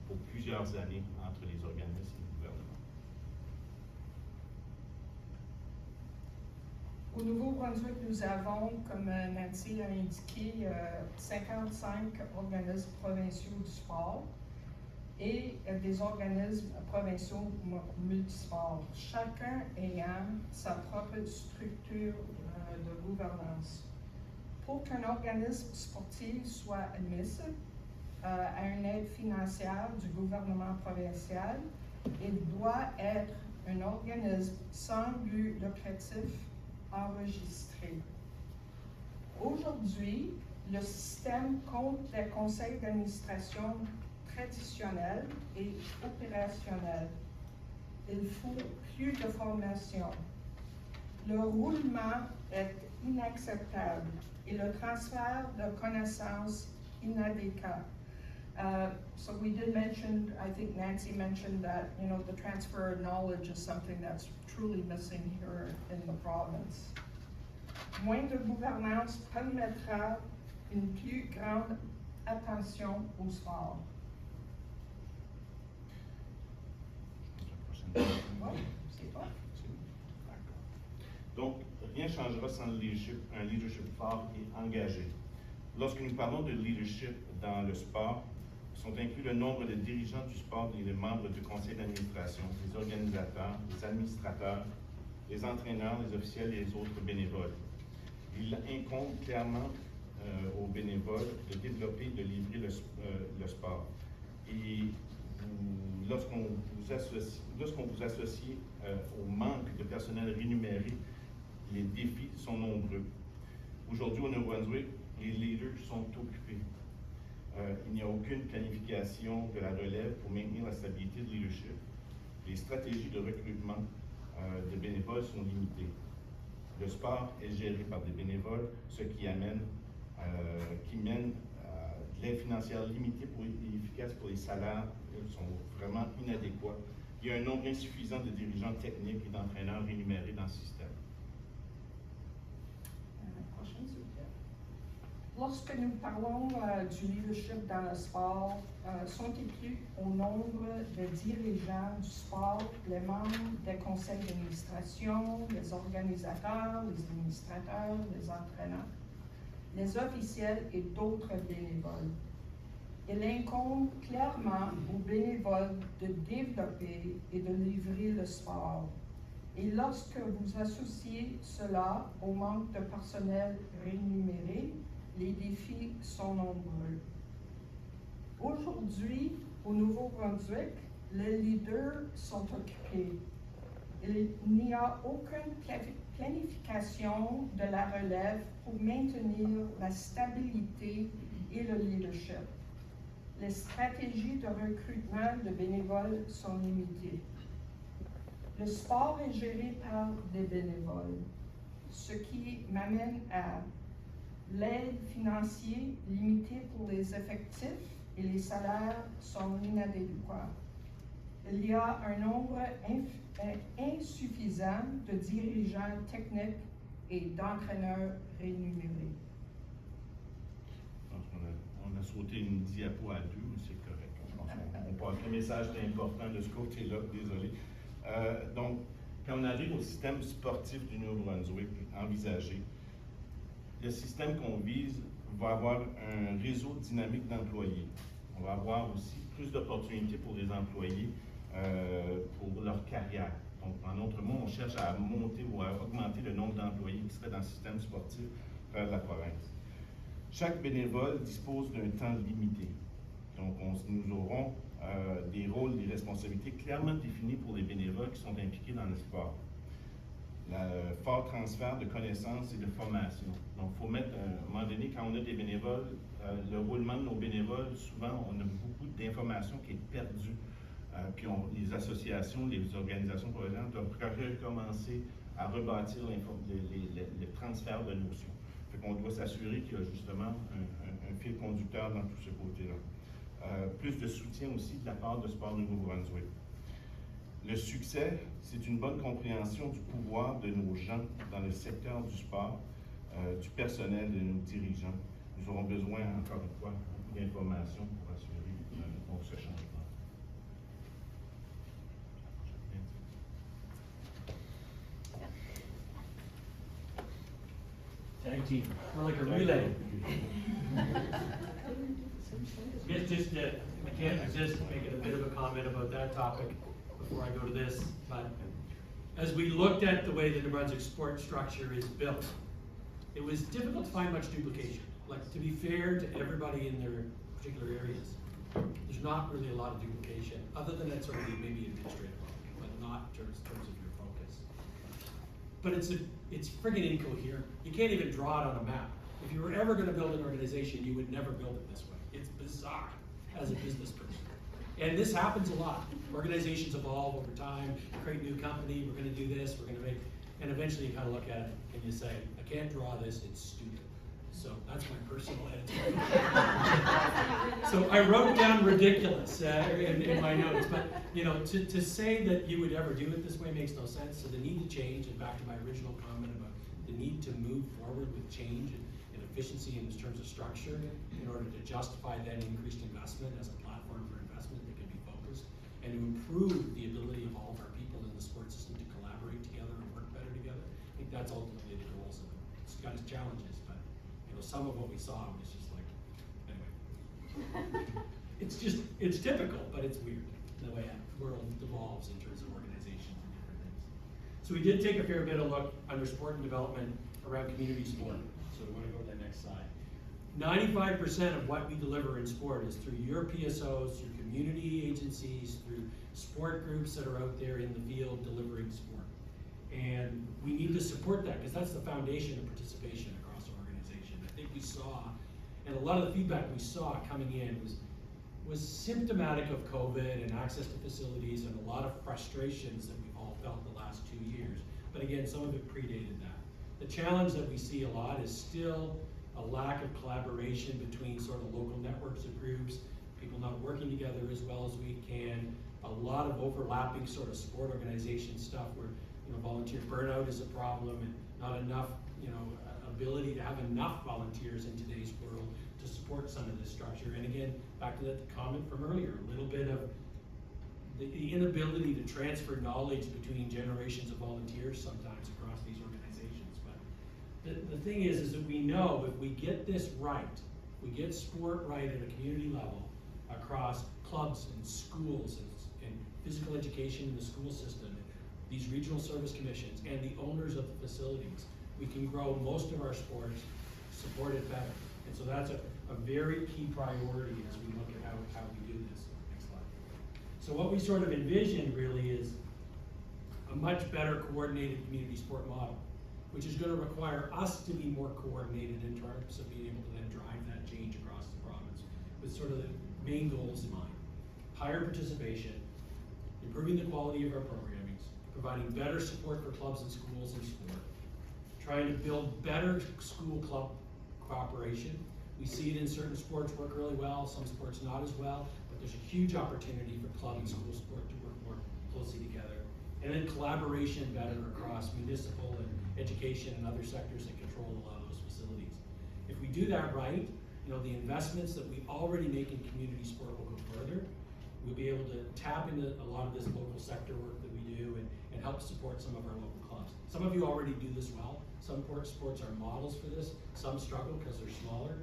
pour plusieurs années entre les organismes et le gouvernement.
Au Nouveau-Brunswick, nous avons, comme Nancy a indiqué, 55 organismes provinciaux du sport et des organismes provinciaux multisports, chacun ayant sa propre structure de gouvernance. Pour qu'un organisme sportif soit admissible à une aide financière du gouvernement provincial, il doit être un organisme sans but lucratif enregistré. Aujourd'hui, le système compte des conseils d'administration traditionnels et opérationnels. Il faut plus de formation. Le roulement est inacceptable et le transfert de connaissances inadéquat. So we did mention, I think Nancy mentioned that, the transfer of knowledge is something that's truly missing here in the province. Moins de gouvernance permettra une plus grande attention au sport. Oui, c'est toi.
Donc, rien ne changera sans un leadership fort et engagé. Lorsque nous parlons de leadership dans le sport, sont inclus le nombre de dirigeants du sport et les membres du conseil d'administration, les organisateurs, les administrateurs, les entraîneurs, les officiels et les autres bénévoles. Il incombe clairement aux bénévoles de développer, de livrer le sport. Et lorsqu'on vous associe au manque de personnel rémunéré, les défis sont nombreux. Aujourd'hui, au Nouveau-Brunswick, les leaders sont occupés. Il n'y a aucune planification de la relève pour maintenir la stabilité de leadership. Les stratégies de recrutement de bénévoles sont limitées. Le sport est géré par des bénévoles, ce qui mène de l'aide financière limitée et efficace pour les salaires sont vraiment inadéquats. Il y a un nombre insuffisant de dirigeants techniques et d'entraîneurs rémunérés dans le système.
Lorsque nous parlons du leadership dans le sport, sont inclus au nombre de dirigeants du sport, les membres des conseils d'administration, les organisateurs, les administrateurs, les entraîneurs, les officiels et d'autres bénévoles. Il incombe clairement aux bénévoles de développer et de livrer le sport. Et lorsque vous associez cela au manque de personnel rémunéré, les défis sont nombreux. Aujourd'hui, au Nouveau-Brunswick, les leaders sont occupés. Il n'y a aucune planification de la relève pour maintenir la stabilité et le leadership. Les stratégies de recrutement de bénévoles sont limitées. Le sport est géré par des bénévoles, ce qui m'amène à l'aide financière limitée pour les effectifs et les salaires sont inadéquats. Il y a un nombre insuffisant de dirigeants techniques et d'entraîneurs rémunérés.
On a sauté une diapo à deux, mais c'est correct. Je pense qu'on passe. Le message est important de ce côté-là, désolé. Donc, quand on arrive au système sportif du Nouveau-Brunswick envisagé, le système qu'on vise va avoir un réseau dynamique d'employés. On va avoir aussi plus d'opportunités pour les employés pour leur carrière. Donc, en d'autres mots, on cherche à monter ou à augmenter le nombre d'employés qui seraient dans le système sportif à travers la province. Chaque bénévole dispose d'un temps limité. Donc, nous aurons des rôles, des responsabilités clairement définis pour les bénévoles qui sont impliqués dans le sport. Le fort transfert de connaissances et de formation. Donc, il faut mettre, à un moment donné, quand on a des bénévoles, le roulement de nos bénévoles, souvent, on a beaucoup d'informations qui est perdue. Puis les associations, les organisations professionnelles doivent recommencer à rebâtir le transfert de notions. Fait qu'on doit s'assurer qu'il y a justement un fil conducteur dans tout ce côté-là. Plus de soutien aussi de la part de Sport Nouveau-Brunswick. Le succès, c'est une bonne compréhension du pouvoir de nos gens dans le secteur du sport, du personnel, de nos dirigeants. Nous aurons besoin, encore une fois, beaucoup d'informations pour assurer donc ce changement.
Tag team, we're like a relay. I can't resist making a bit of a comment about that topic before I go to this, but as we looked at the way the New Brunswick sport structure is built, it was difficult to find much duplication. Like, to be fair to everybody in their particular areas, there's not really a lot of duplication, other than that sort of maybe administrative, but not in terms of your focus. But it's friggin' incoherent. You can't even draw it on a map. If you were ever gonna build an organization, you would never build it this way. It's bizarre as a business person. And this happens a lot. Organizations evolve over time, create a new company, we're gonna do this, we're gonna make, and eventually you kind of look at it and you say, I can't draw this, it's stupid. So that's my personal attitude. So I wrote down ridiculous in my notes, but you know, to say that you would ever do it this way makes no sense. So the need to change, and back to my original comment about the need to move forward with change and efficiency in terms of structure in order to justify that increased investment as a platform for investment that can be focused, and to improve the ability of all of our people in the sports system to collaborate together and work better together. I think that's ultimately the goals of it. It's got its challenges, but you know, some of what we saw was just like, anyway. It's typical, but it's weird the way the world evolves in terms of organizations and different things. So we did take a fair bit of look under sport and development around community sport. So we want to go to the next slide. 95% of what we deliver in sport is through your PSOs, through community agencies, through sport groups that are out there in the field delivering sport. And we need to support that because that's the foundation of participation across our organization. I think we saw, and a lot of the feedback we saw coming in was symptomatic of COVID and access to facilities and a lot of frustrations that we've all felt the last 2 years. But again, some of it predated that. The challenge that we see a lot is still a lack of collaboration between sort of local networks of groups, people not working together as well as we can, a lot of overlapping sort of sport organization stuff where, you know, volunteer burnout is a problem and not enough, you know, ability to have enough volunteers in today's world to support some of this structure. And again, back to that comment from earlier, a little bit of the inability to transfer knowledge between generations of volunteers sometimes across these organizations. But the thing is that we know if we get this right, we get sport right at a community level across clubs and schools and physical education in the school system, and these regional service commissions and the owners of the facilities, we can grow most of our sports, support it better. And so that's a very key priority as we look at how we do this. Next slide. So what we sort of envisioned really is a much better coordinated community sport model, which is going to require us to be more coordinated in terms of being able to then drive that change across the province with sort of the main goals in mind. Higher participation, improving the quality of our programming, providing better support for clubs and schools in sport, trying to build better school-club cooperation. We see it in certain sports work really well, some sports not as well, but there's a huge opportunity for club and school sport to work more closely together. And then collaboration better across municipal and education and other sectors that control a lot of those facilities. If we do that right, you know, the investments that we already make in community sport will go further. We'll be able to tap into a lot of this local sector work that we do and help support some of our local clubs. Some of you already do this well. Some sports are models for this. Some struggle because they're smaller.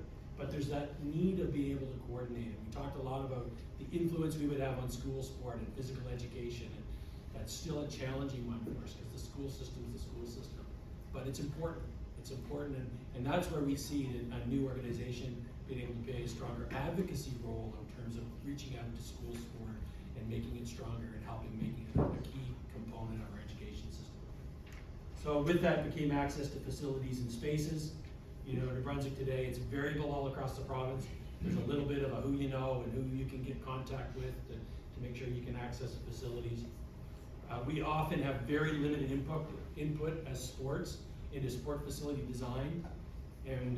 but there's that need of being able to coordinate it. We talked a lot about the influence we would have on school sport and physical education, and that's still a challenging one for us because the school system is the school system. But it's important. It's important, and that's where we see a new organization being able to play a stronger advocacy role in terms of reaching out to school sport and making it stronger and helping making it a key component of our education system. So with that became access to facilities and spaces. You know, New Brunswick today, it's variable all across the province. There's a little bit of a who you know and who you can get contact with to make sure you can access the facilities. We often have very limited input as sports into sport facility design. And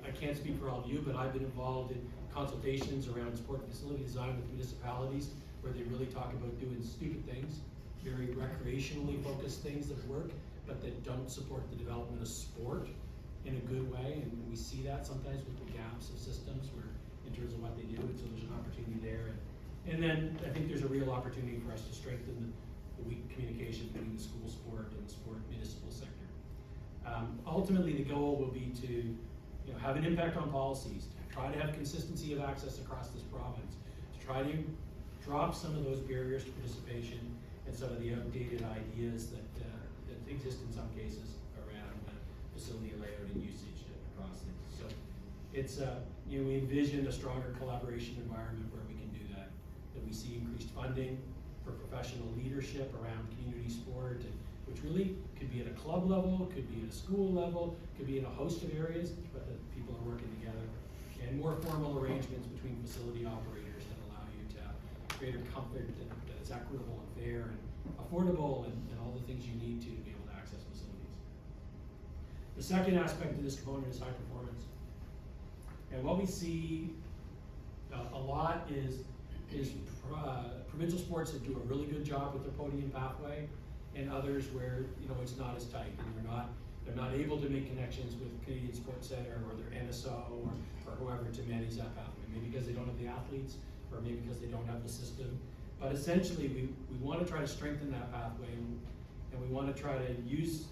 I can't speak for all of you, but I've been involved in consultations around sport facility design with municipalities where they really talk about doing stupid things, very recreationally focused things that work, but that don't support the development of sport in a good way. And we see that sometimes with the gaps of systems where in terms of what they do, and so there's an opportunity there. And then I think there's a real opportunity for us to strengthen the weak communication between the school sport and the sport municipal sector. Ultimately, the goal will be to have an impact on policies, to try to have consistency of access across this province, to try to drop some of those barriers to participation and some of the outdated ideas that exist in some cases around facility layout and usage across things. So it's we envision a stronger collaboration environment where we can do that we see increased funding for professional leadership around community sport, which really could be at a club level, could be at a school level, could be in a host of areas, but that people are working together. And more formal arrangements between facility operators that allow you to have greater comfort, that it's equitable and fair and affordable and all the things you need to be able to access facilities. The second aspect of this component is high performance. And what we see a lot is provincial sports that do a really good job with their podium pathway, and others where it's not as tight, and they're not able to make connections with Canadian Sports Centre or their NSO or whoever to manage that pathway. Maybe because they don't have the athletes, or maybe because they don't have the system. But essentially, we want to try to strengthen that pathway, and we want to try to use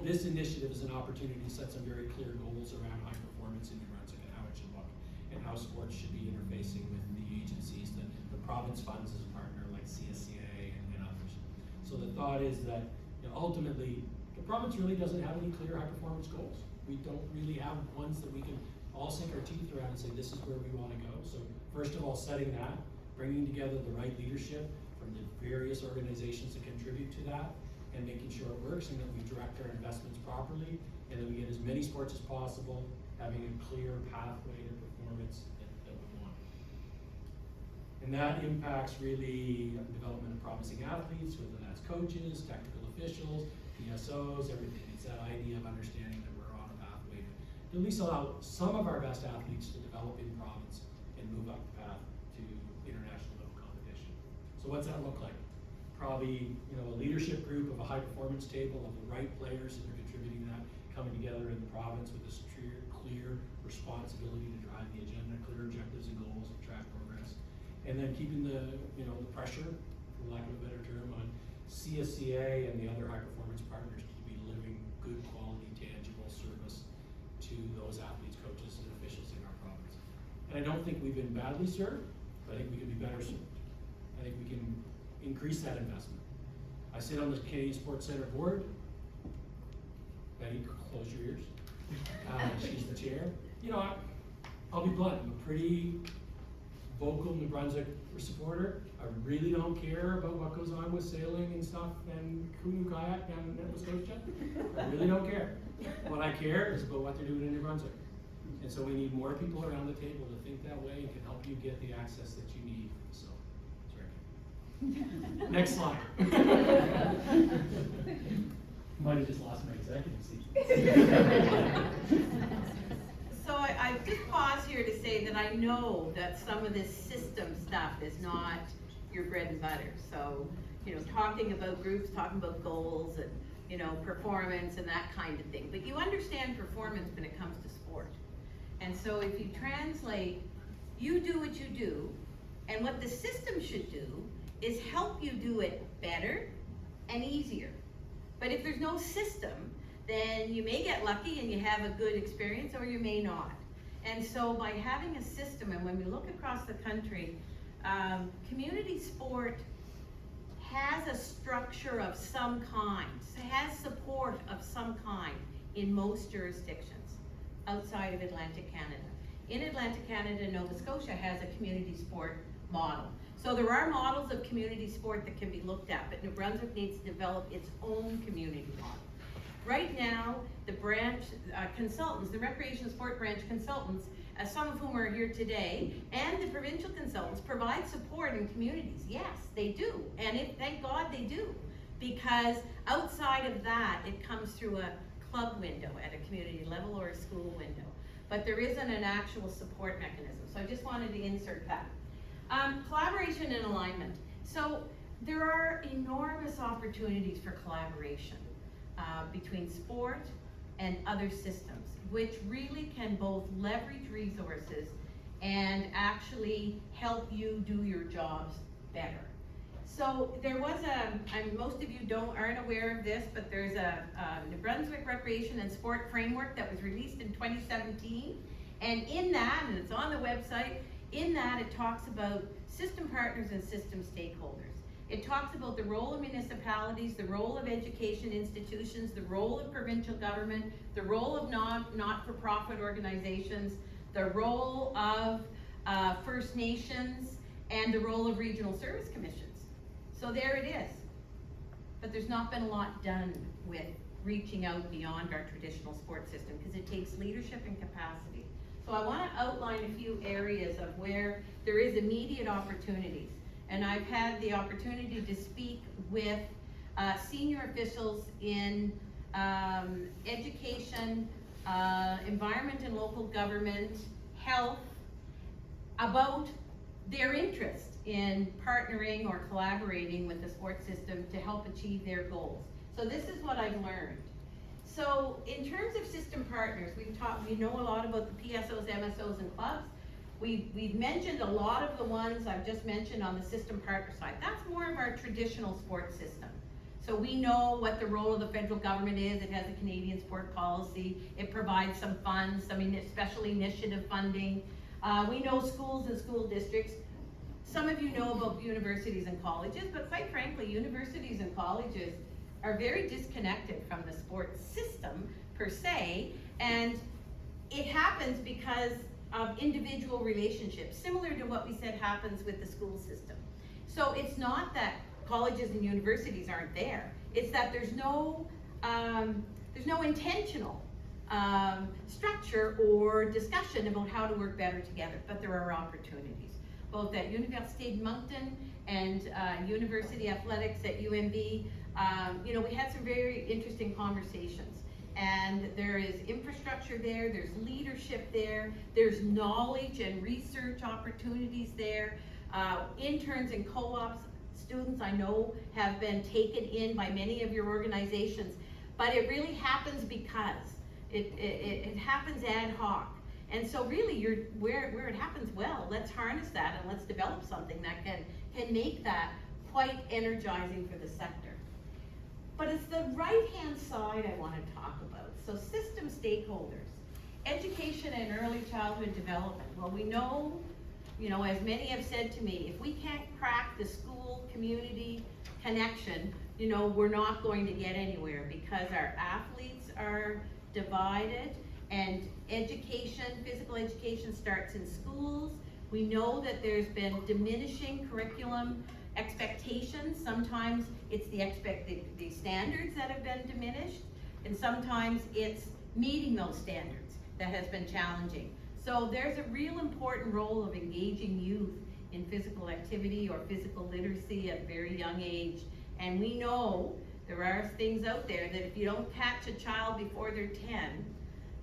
this initiative as an opportunity to set some very clear goals around high performance in New Brunswick and how it should look, and how sports should be interfacing with the agencies that the province funds as a partner, like CSCA and others. So the thought is that ultimately, the province really doesn't have any clear high performance goals. We don't really have ones that we can all sink our teeth around and say, this is where we want to go. So first of all, setting that, bringing together the right leadership from the various organizations that contribute to that, and making sure it works and that we direct our investments properly, and that we get as many sports as possible, having a clear pathway to performance that we want. And that impacts really the development of promising athletes, whether that's coaches, technical officials, PSOs, everything. It's that idea of understanding that we're on a pathway to at least allow some of our best athletes to develop in province and move up the path to international level competition. So what's that look like? Probably a leadership group of a high performance table of the right players that are contributing that, coming together in the province with this clear responsibility to drive the agenda, clear objectives and goals, and track progress. And then keeping the pressure, for lack of a better term, on CSCA and the other high performance partners to be delivering good quality, tangible service to those athletes, coaches, and officials in our province. And I don't think we've been badly served, but I think we can be better served. I think we can increase that investment. I sit on the Canadian Sports Centre board. Betty, close your ears. She's the chair. I'll be blunt, I'm a pretty vocal New Brunswick supporter. I really don't care about what goes on with sailing and stuff and canoe kayak down in Nova Scotia. I really don't care. What I care is about what they're doing in New Brunswick. And so we need more people around the table to think that way and can help you get the access that you need. So, sorry. Next slide. Might have just lost my executive seat.
So I just pause here to say that I know that some of this system stuff is not your bread and butter. So, talking about groups, talking about goals and, performance and that kind of thing. But you understand performance when it comes to sport. And so if you translate, you do what you do, and what the system should do is help you do it better and easier. But if there's no system then you may get lucky and you have a good experience, or you may not. And so by having a system, and when we look across the country, community sport has a structure of some kind, has support of some kind in most jurisdictions outside of Atlantic Canada. In Atlantic Canada, Nova Scotia has a community sport model. So there are models of community sport that can be looked at, but New Brunswick needs to develop its own community model. Right now, the branch consultants, the recreation sport branch consultants, some of whom are here today, and the provincial consultants provide support in communities. Yes, they do, and thank God they do, because outside of that, it comes through a club window at a community level or a school window. But there isn't an actual support mechanism, so I just wanted to insert that. Collaboration and alignment. So there are enormous opportunities for collaboration between sport and other systems, which really can both leverage resources and actually help you do your jobs better. So there was most of you aren't aware of this, but there's a New Brunswick Recreation and Sport Framework that was released in 2017. And in that, and it's on the website, in that it talks about system partners and system stakeholders. It talks about the role of municipalities, the role of education institutions, the role of provincial government, the role of not-for-profit organizations, the role of First Nations, and the role of regional service commissions. So there it is. But there's not been a lot done with reaching out beyond our traditional sport system, because it takes leadership and capacity. So I want to outline a few areas of where there is immediate opportunities. And I've had the opportunity to speak with senior officials in education, environment and local government, health, about their interest in partnering or collaborating with the sports system to help achieve their goals. So this is what I've learned. So in terms of system partners, we know a lot about the PSOs, MSOs, and clubs. We've mentioned a lot of the ones I've just mentioned on the system partner side. That's more of our traditional sports system. So we know what the role of the federal government is. It has a Canadian sport policy. It provides some funds, some special initiative funding. We know schools and school districts. Some of you know about universities and colleges, but quite frankly, universities and colleges are very disconnected from the sports system per se, and it happens because of individual relationships, similar to what we said happens with the school system. So it's not that colleges and universities aren't there, it's that there's no intentional structure or discussion about how to work better together, but there are opportunities. Both at Université de Moncton and University Athletics at UNB, we had some very interesting conversations. And there is infrastructure there, there's leadership there, there's knowledge and research opportunities there. Interns and co-ops, students I know have been taken in by many of your organizations, but it really happens because it happens ad hoc. And so really, where it happens well, let's harness that and let's develop something that can make that quite energizing for the sector. But it's the right-hand side I want to talk about. So system stakeholders, education and early childhood development. Well, we know, as many have said to me, if we can't crack the school community connection, we're not going to get anywhere, because our athletes are divided, and education, physical education starts in schools. We know that there's been diminishing curriculum expectations. Sometimes it's the standards that have been diminished, and sometimes it's meeting those standards that has been challenging. So there's a real important role of engaging youth in physical activity or physical literacy at a very young age. And we know there are things out there that if you don't catch a child before they're 10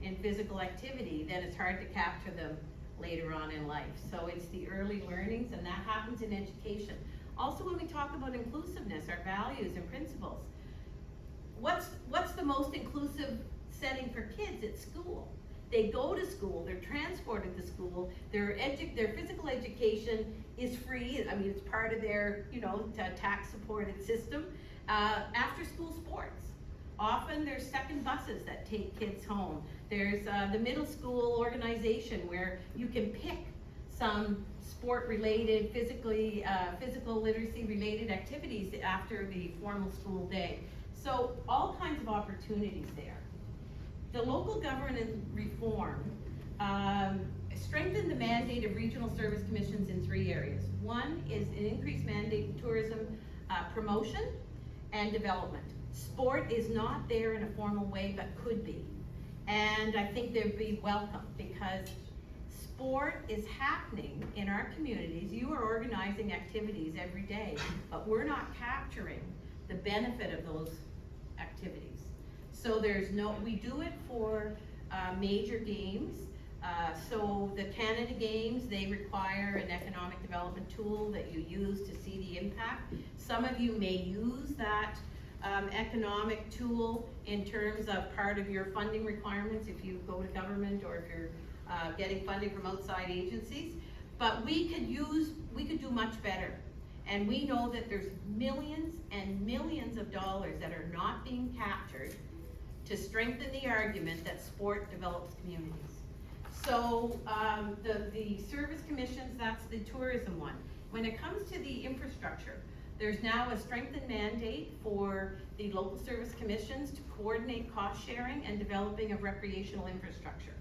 in physical activity, then it's hard to capture them later on in life. So it's the early learnings, and that happens in education. Also, when we talk about inclusiveness, our values and principles, what's the most inclusive setting for kids? It's school. They go to school, they're transported to school, their physical education is free. I mean, it's part of their, tax supported system. After school sports. Often there's second buses that take kids home. There's the middle school organization where you can pick some sport-related, physical literacy-related activities after the formal school day. So all kinds of opportunities there. The local governance reform strengthened the mandate of regional service commissions in 3 areas. One is an increased mandate in tourism promotion and development. Sport is not there in a formal way, but could be. And I think they'd be welcome, because sport is happening in our communities. You are organizing activities every day, but we're not capturing the benefit of those activities. So we do it for major games. So the Canada Games, they require an economic development tool that you use to see the impact. Some of you may use that economic tool in terms of part of your funding requirements if you go to government, or if you're getting funding from outside agencies. But we could do much better. And we know that there's millions and millions of dollars that are not being captured to strengthen the argument that sport develops communities. So the service commissions, that's the tourism one. When it comes to the infrastructure, there's now a strengthened mandate for the local service commissions to coordinate cost sharing and developing of recreational infrastructure.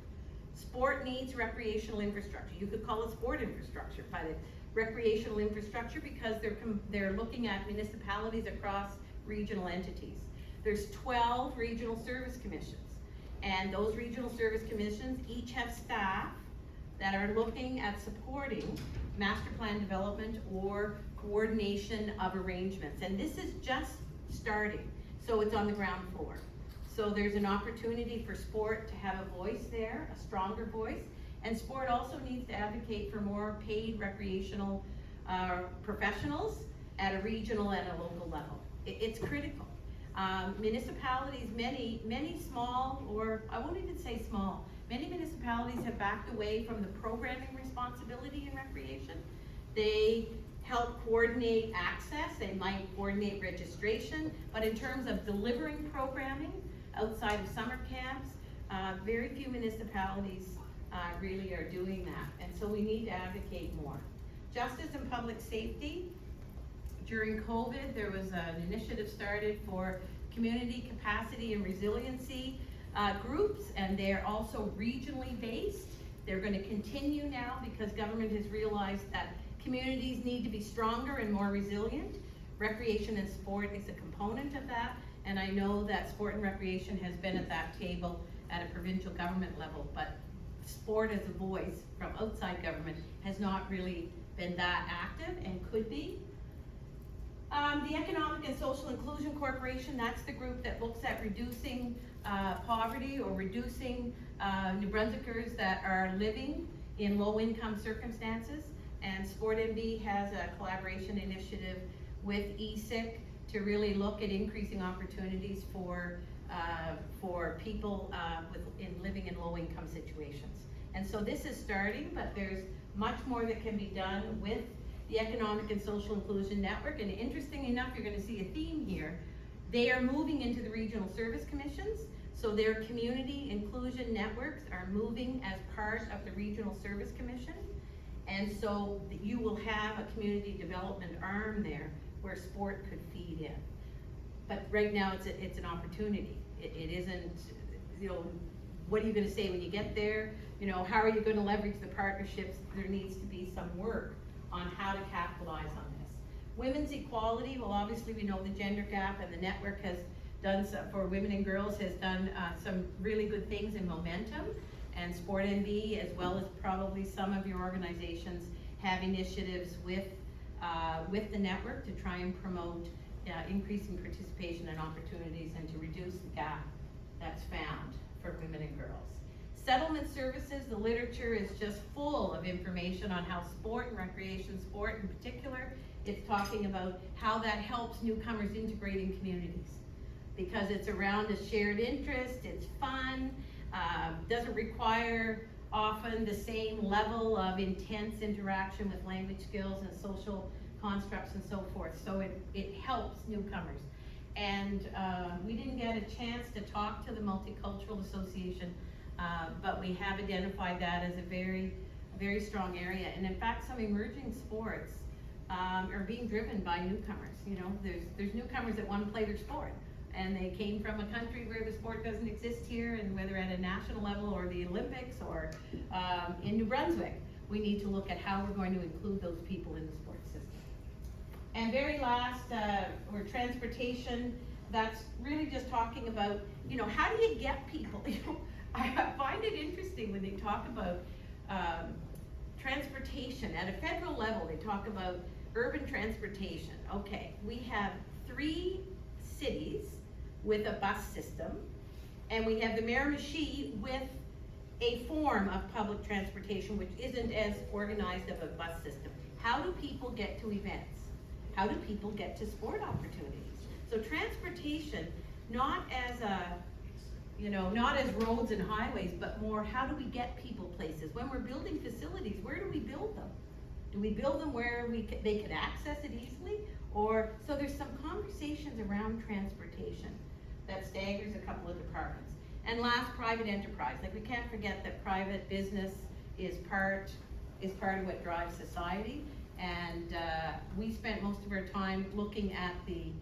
Sport needs recreational infrastructure. You could call it sport infrastructure, but it's recreational infrastructure, because they're looking at municipalities across regional entities. There's 12 regional service commissions, and those regional service commissions each have staff that are looking at supporting master plan development or coordination of arrangements. And this is just starting, so it's on the ground floor. So there's an opportunity for sport to have a voice there, a stronger voice, and sport also needs to advocate for more paid recreational professionals at a regional and a local level. It's critical. Municipalities, many small, or I won't even say small, many municipalities have backed away from the programming responsibility in recreation. They help coordinate access, they might coordinate registration, but in terms of delivering programming outside of summer camps, very few municipalities really are doing that, and so we need to advocate more. Justice and public safety. During COVID, there was an initiative started for community capacity and resiliency groups, and they're also regionally based. They're going to continue now because government has realized that communities need to be stronger and more resilient. Recreation and sport is a component of that, and I know that sport and recreation has been at that table at a provincial government level, but sport as a voice from outside government has not really been that active and could be. The Economic and Social Inclusion Corporation, that's the group that looks at reducing poverty or reducing New Brunswickers that are living in low-income circumstances. And Sport NB has a collaboration initiative with ESIC to really look at increasing opportunities for people living in low-income situations. And so this is starting, but there's much more that can be done with the Economic and Social Inclusion Network. And interesting enough, you're going to see a theme here. They are moving into the regional service commissions, so their community inclusion networks are moving as part of the regional service commission. And so you will have a community development arm there where sport could feed in. But right now it's an opportunity. It isn't, what are you going to say when you get there? How are you going to leverage the partnerships? There needs to be some work on how to capitalize on this. Women's equality, well, obviously we know the gender gap, and the network has done for women and girls has done some really good things in momentum. And Sport NB, as well as probably some of your organizations, have initiatives with the network to try and promote increasing participation and opportunities, and to reduce the gap that's found for women and girls. Settlement services, the literature is just full of information on how sport and recreation, sport in particular, it's talking about how that helps newcomers integrate in communities. Because it's around a shared interest, it's fun, doesn't require often the same level of intense interaction with language skills and social constructs and so forth. So it helps newcomers. and we didn't get a chance to talk to the Multicultural Association, but we have identified that as a very strong area. And in fact, some emerging sports are being driven by newcomers. You know, there's newcomers that want to play their sport, and they came from a country where the sport doesn't exist here, and whether at a national level or the Olympics or in New Brunswick, we need to look at how we're going to include those people in the sports system. And very last, or transportation, that's really just talking about, you know, how do you get people? You know, I find it interesting when they talk about transportation. At a federal level, they talk about urban transportation. Okay, we have 3 cities with a bus system, and we have the Miramichi with a form of public transportation which isn't as organized of a bus system. How do people get to events? How do people get to sport opportunities? So transportation, not as a, you know, not as roads and highways, but more how do we get people places? When we're building facilities, where do we build them? Do we build them where they can access it easily? Or, so there's some conversations around transportation that staggers a couple of departments. And last, private enterprise. Like, we can't forget that private business is part of what drives society. And we spent most of our time looking at the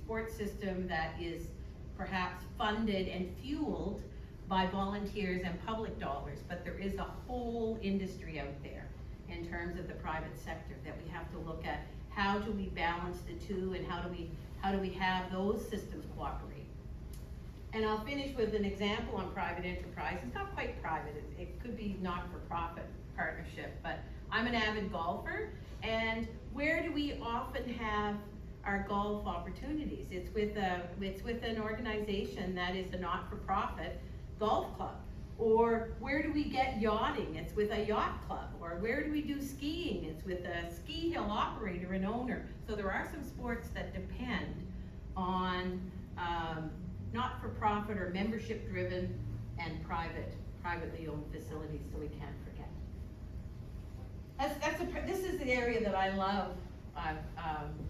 sports system that is perhaps funded and fueled by volunteers and public dollars, but there is a whole industry out there in terms of the private sector that we have to look at. How do we balance the two, and how do we have those systems cooperate? And I'll finish with an example on private enterprise. It's not quite private, it could be not-for-profit partnership, but I'm an avid golfer, and where do we often have our golf opportunities? It's with an organization that is a not-for-profit golf club. Or where do we get yachting? It's with a yacht club. Or where do we do skiing? It's with a ski hill operator and owner. So there are some sports that depend on not-for-profit or membership-driven and privately owned facilities, so we can't forget. This is the area that I love,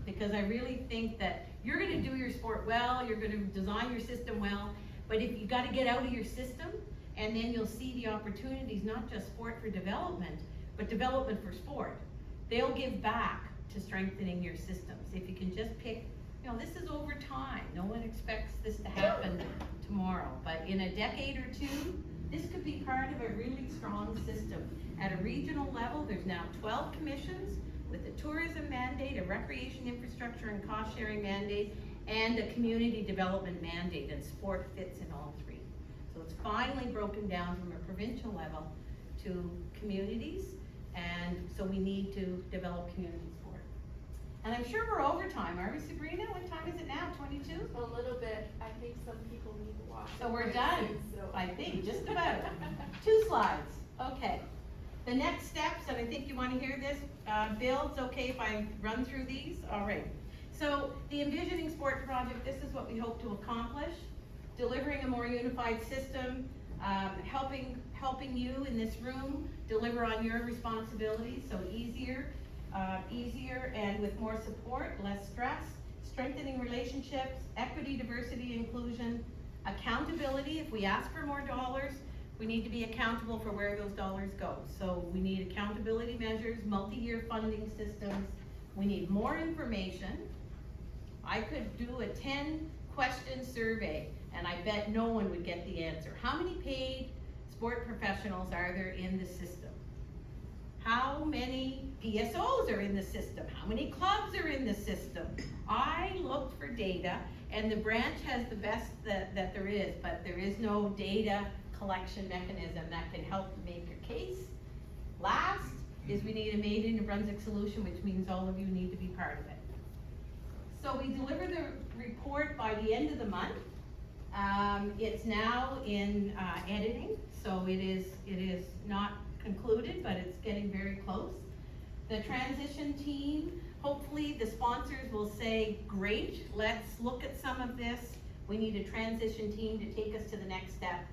because I really think that you're going to do your sport well, you're going to design your system well, but if you got to get out of your system, and then you'll see the opportunities, not just sport for development, but development for sport. They'll give back to strengthening your systems. If you can just pick, you know, this is over time. No one expects this to happen tomorrow, but in a decade or two, this could be part of a really strong system. At a regional level, there's now 12 commissions with a tourism mandate, a recreation infrastructure and cost sharing mandate, and a community development mandate, and sport fits in all 3. So it's finally broken down from a provincial level to communities, and so we need to develop community sport. And I'm sure we're over time, are we, Sabrina? What time is it now, 22?
A little bit. I think some people need to watch.
So we're done, I think, just about. 2 slides, okay. The next steps, and I think you want to hear this, Bill, it's okay if I run through these? All right. So the Envisioning Sport project, this is what we hope to accomplish. Delivering a more unified system, helping you in this room deliver on your responsibilities, so easier and with more support, less stress, strengthening relationships, equity, diversity, inclusion, accountability. If we ask for more dollars, we need to be accountable for where those dollars go. So we need accountability measures, multi-year funding systems. We need more information. I could do a 10-question survey, and I bet no one would get the answer. How many paid sport professionals are there in the system? How many PSOs are in the system? How many clubs are in the system? I looked for data, and the branch has the best that there is, but there is no data collection mechanism that can help make your case. Last is we need a Made in New Brunswick solution, which means all of you need to be part of it. So we deliver the report by the end of the month. It's now in editing, so it is not concluded, but it's getting very close. The transition team, hopefully the sponsors will say, great, let's look at some of this. We need a transition team to take us to the next step.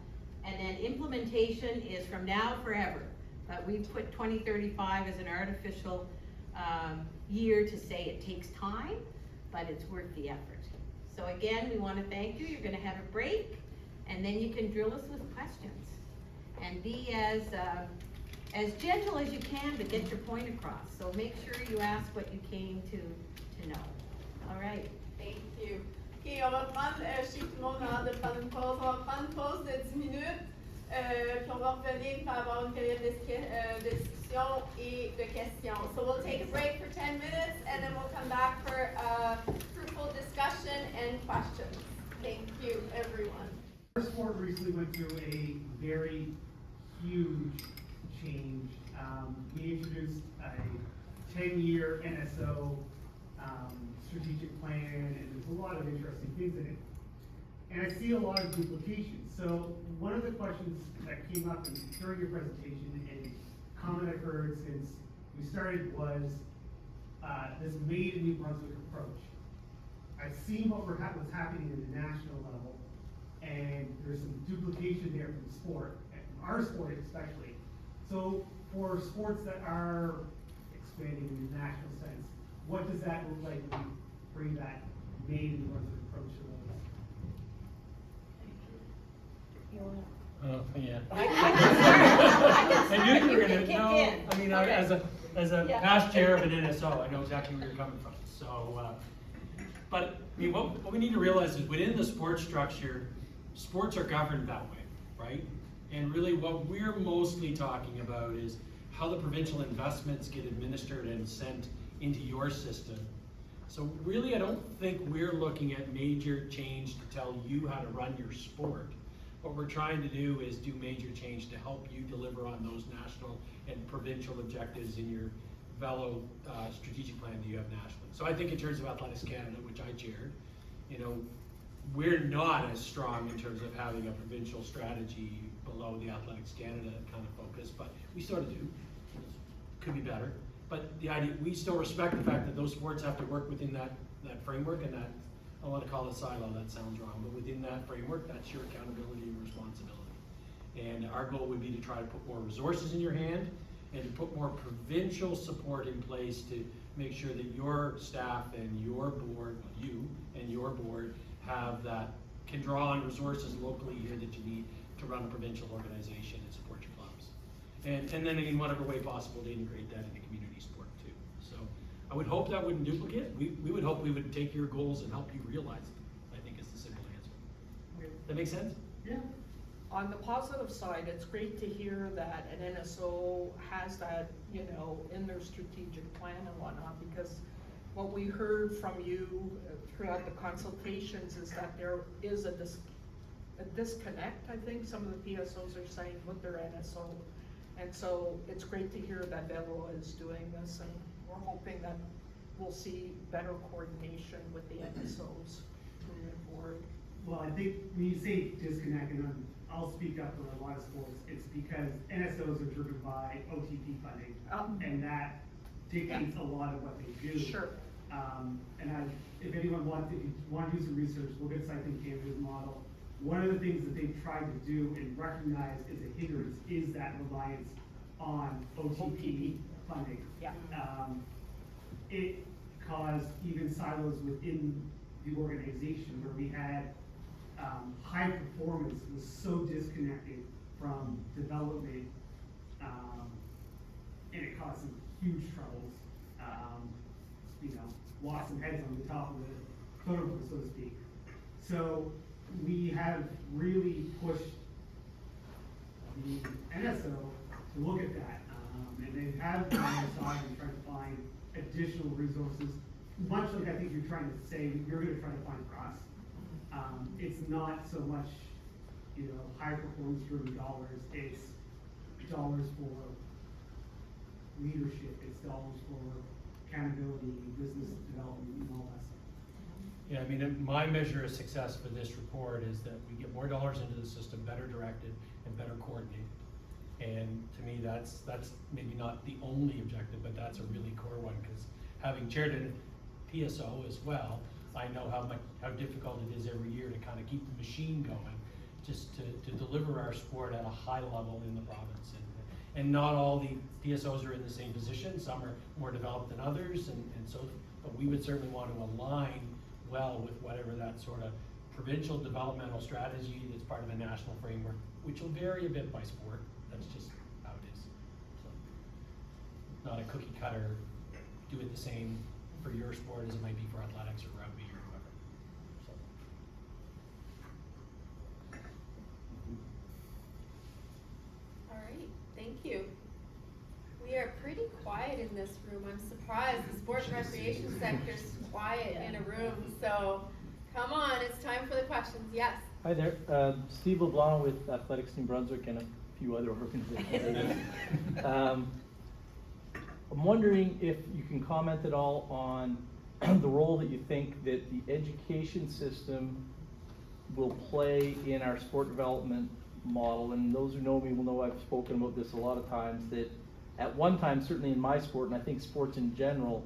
And then implementation is from now forever. But we've put 2035 as an artificial year to say it takes time, but it's worth the effort. So again, we want to thank you. You're going to have a break, and then you can drill us with questions. And be as gentle as you can to get your point across. So make sure you ask what you came to know. All right.
Thank you. OK, on va prendre, je sais que tout le monde a hâte de prendre une pause. On va prendre une pause de 10 minutes, puis on va revenir pour avoir une période de discussion et de questions. So we'll take a break for 10 minutes, and then we'll come back for fruitful discussion and questions. Thank you, everyone.
Our sport recently went through a very huge change. We introduced a 10-year NSO strategic plan, and there's a lot of interesting things in it. And I see a lot of duplication. So one of the questions that came up during your presentation, and comment I've heard since we started, was this made in New Brunswick approach. I've seen what's happening at the national level, and there's some duplication there from sport, and from our sport especially. So for sports that are expanding in the national sense, what does that look like when we bring that made in New Brunswick approach to those?
Yeah.
I
I knew you were
can
gonna
kick
know.
in.
I mean,
Okay.
as a
Yeah.
past chair of an NSO, I know exactly where you're coming from. So, but I mean, what we need to realize is within the sports structure, sports are governed that way, right? And really, what we're mostly talking about is how the provincial investments get administered and sent into your system. So really, I don't think we're looking at major change to tell you how to run your sport. What we're trying to do is do major change to help you deliver on those national and provincial objectives in your fellow strategic plan that you have nationally. So I think in terms of Athletics Canada, which I chaired, you know, we're not as strong in terms of having a provincial strategy below the Athletics Canada kind of focus, but we sort of do. Could be better. But the idea, we still respect the fact that those sports have to work within that framework, and that, I want to call it silo, that sounds wrong, but within that framework, that's your accountability and responsibility. And our goal would be to try to put more resources in your hand and to put more provincial support in place to make sure that your staff and your board, you and your board, have that, can draw on resources locally here that you need to run a provincial organization and support your clubs. And then in whatever way possible to integrate that into community sport too. So I would hope that wouldn't duplicate. We would hope we would take your goals and help you realize them, I think is the simple answer. That make sense?
Yeah. On the positive side, it's great to hear that an NSO has that, you know, in their strategic plan and whatnot, because what we heard from you throughout the consultations is that there is a disconnect, I think some of the PSOs are saying, with their NSO. And so it's great to hear that Velo is doing this, and we're hoping that we'll see better coordination with the NSOs moving forward.
Well, I think when you say disconnect, and I'll speak up for a lot of sports, it's because NSOs are driven by OTP funding, and that dictates a lot of what they do.
Sure.
And if anyone wants, if you want to do some research, look at Cycling Canada's model. One of the things that they've tried to do and recognize as a hindrance is that reliance on OTP funding.
Yeah.
It caused even silos within the organization where we had high performance was so disconnected from development, and it caused some huge troubles. You know, lost some heads on the top of the totem pole, so to speak. So we have really pushed the NSO to look at that, and they have gone aside and tried to find additional resources, much like I think you're trying to say you're going to try to find for us. It's not so much, you know, high performance driven dollars, it's dollars for leadership, it's dollars for accountability, business development, and all that stuff.
Yeah, I mean, my measure of success for this report is that we get more dollars into the system, better directed and better coordinated. And to me, that's maybe not the only objective, but that's a really core one, because having chaired a PSO as well, I know how difficult it is every year to kind of keep the machine going, just to deliver our sport at a high level in the province. And not all the PSOs are in the same position. Some are more developed than others, and so, but we would certainly want to align well with whatever that sort of provincial developmental strategy that's part of a national framework, which will vary a bit by sport. That's just how it is. So, not a cookie cutter, do it the same for your sport as it might be for athletics or rugby or whoever. So.
All right, thank you. We are pretty quiet in this room. I'm surprised. The sport and recreation sector's quiet in a room. So come on, it's time for the questions. Yes.
Hi there, Steve LeBlanc with Athletics New Brunswick and a few other organizations. I'm wondering if you can comment at all on the role that you think that the education system will play in our sport development model. And those who know me will know I've spoken about this a lot of times, that at one time, certainly in my sport, and I think sports in general,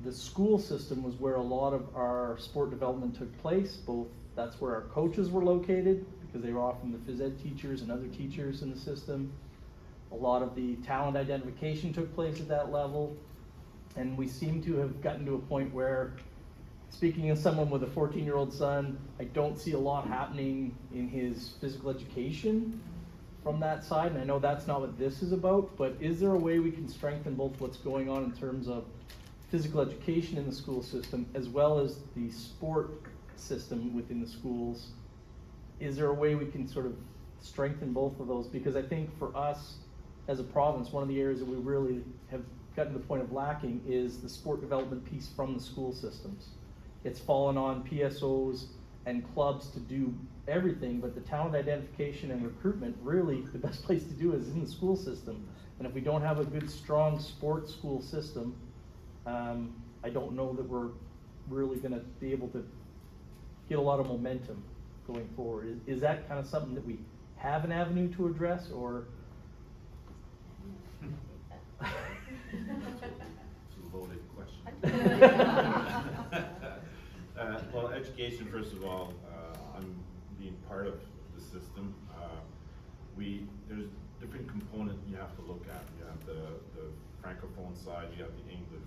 the school system was where a lot of our sport development took place. Both, that's where our coaches were located, because they were often the phys ed teachers and other teachers in the system. A lot of the talent identification took place at that level. And we seem to have gotten to a point where, speaking as someone with a 14-year-old son, I don't see a lot happening in his physical education from that side. And I know that's not what this is about, but is there a way we can strengthen both what's going on in terms of physical education in the school system as well as the sport system within the schools? Is there a way we can sort of strengthen both of those? Because I think for us as a province, one of the areas that we really have gotten to the point of lacking is the sport development piece from the school systems. It's fallen on PSOs and clubs to do everything, but the talent identification and recruitment, really the best place to do is in the school system. And if we don't have a good, strong sports school system, I don't know that we're really going to be able to get a lot of momentum going forward. Is that kind of something that we have an avenue to address, or?
It's a loaded question. Well, education, first of all, I'm being part of the system. There's different components you have to look at. You have the francophone side, you have the English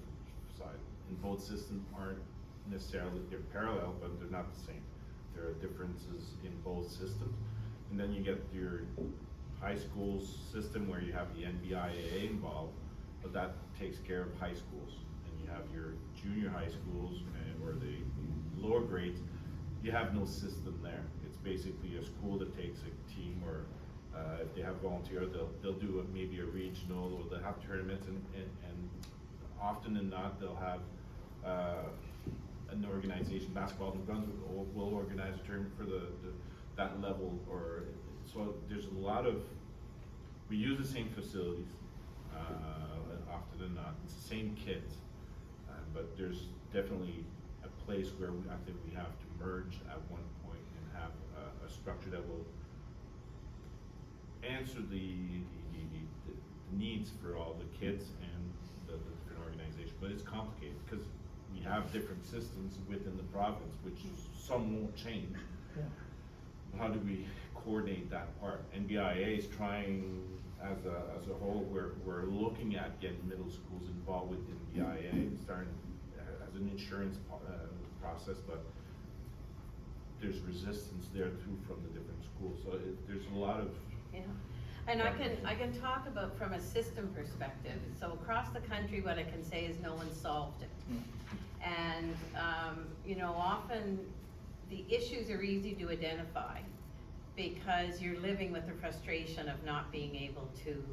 side. And both systems aren't necessarily, they're parallel, but they're not the same. There are differences in both systems. And then you get your high school system where you have the NBIAA involved, but that takes care of high schools. And you have your junior high schools or the lower grades, you have no system there. It's basically a school that takes a team, or if they have volunteers, they'll do maybe a regional, or they'll have tournaments, and often than not, they'll have an organization, Basketball New Brunswick will organize a tournament for that level, or so there's a lot of, we use the same facilities, often than not, it's the same kids, but there's definitely a place where I think we have to merge at one point and have a structure that will answer the needs for all the kids and the different organizations. But it's complicated because we have different systems within the province, which some won't change.
Yeah.
How do we coordinate that part? NBIA is trying as a whole, we're looking at getting middle schools involved with NBIA, starting as an insurance process, but there's resistance there too from the different schools. So there's a lot of.
Yeah, and I can talk about from a system perspective. So across the country, what I can say is no one solved it. And you know, often the issues are easy to identify because you're living with the frustration of not being able to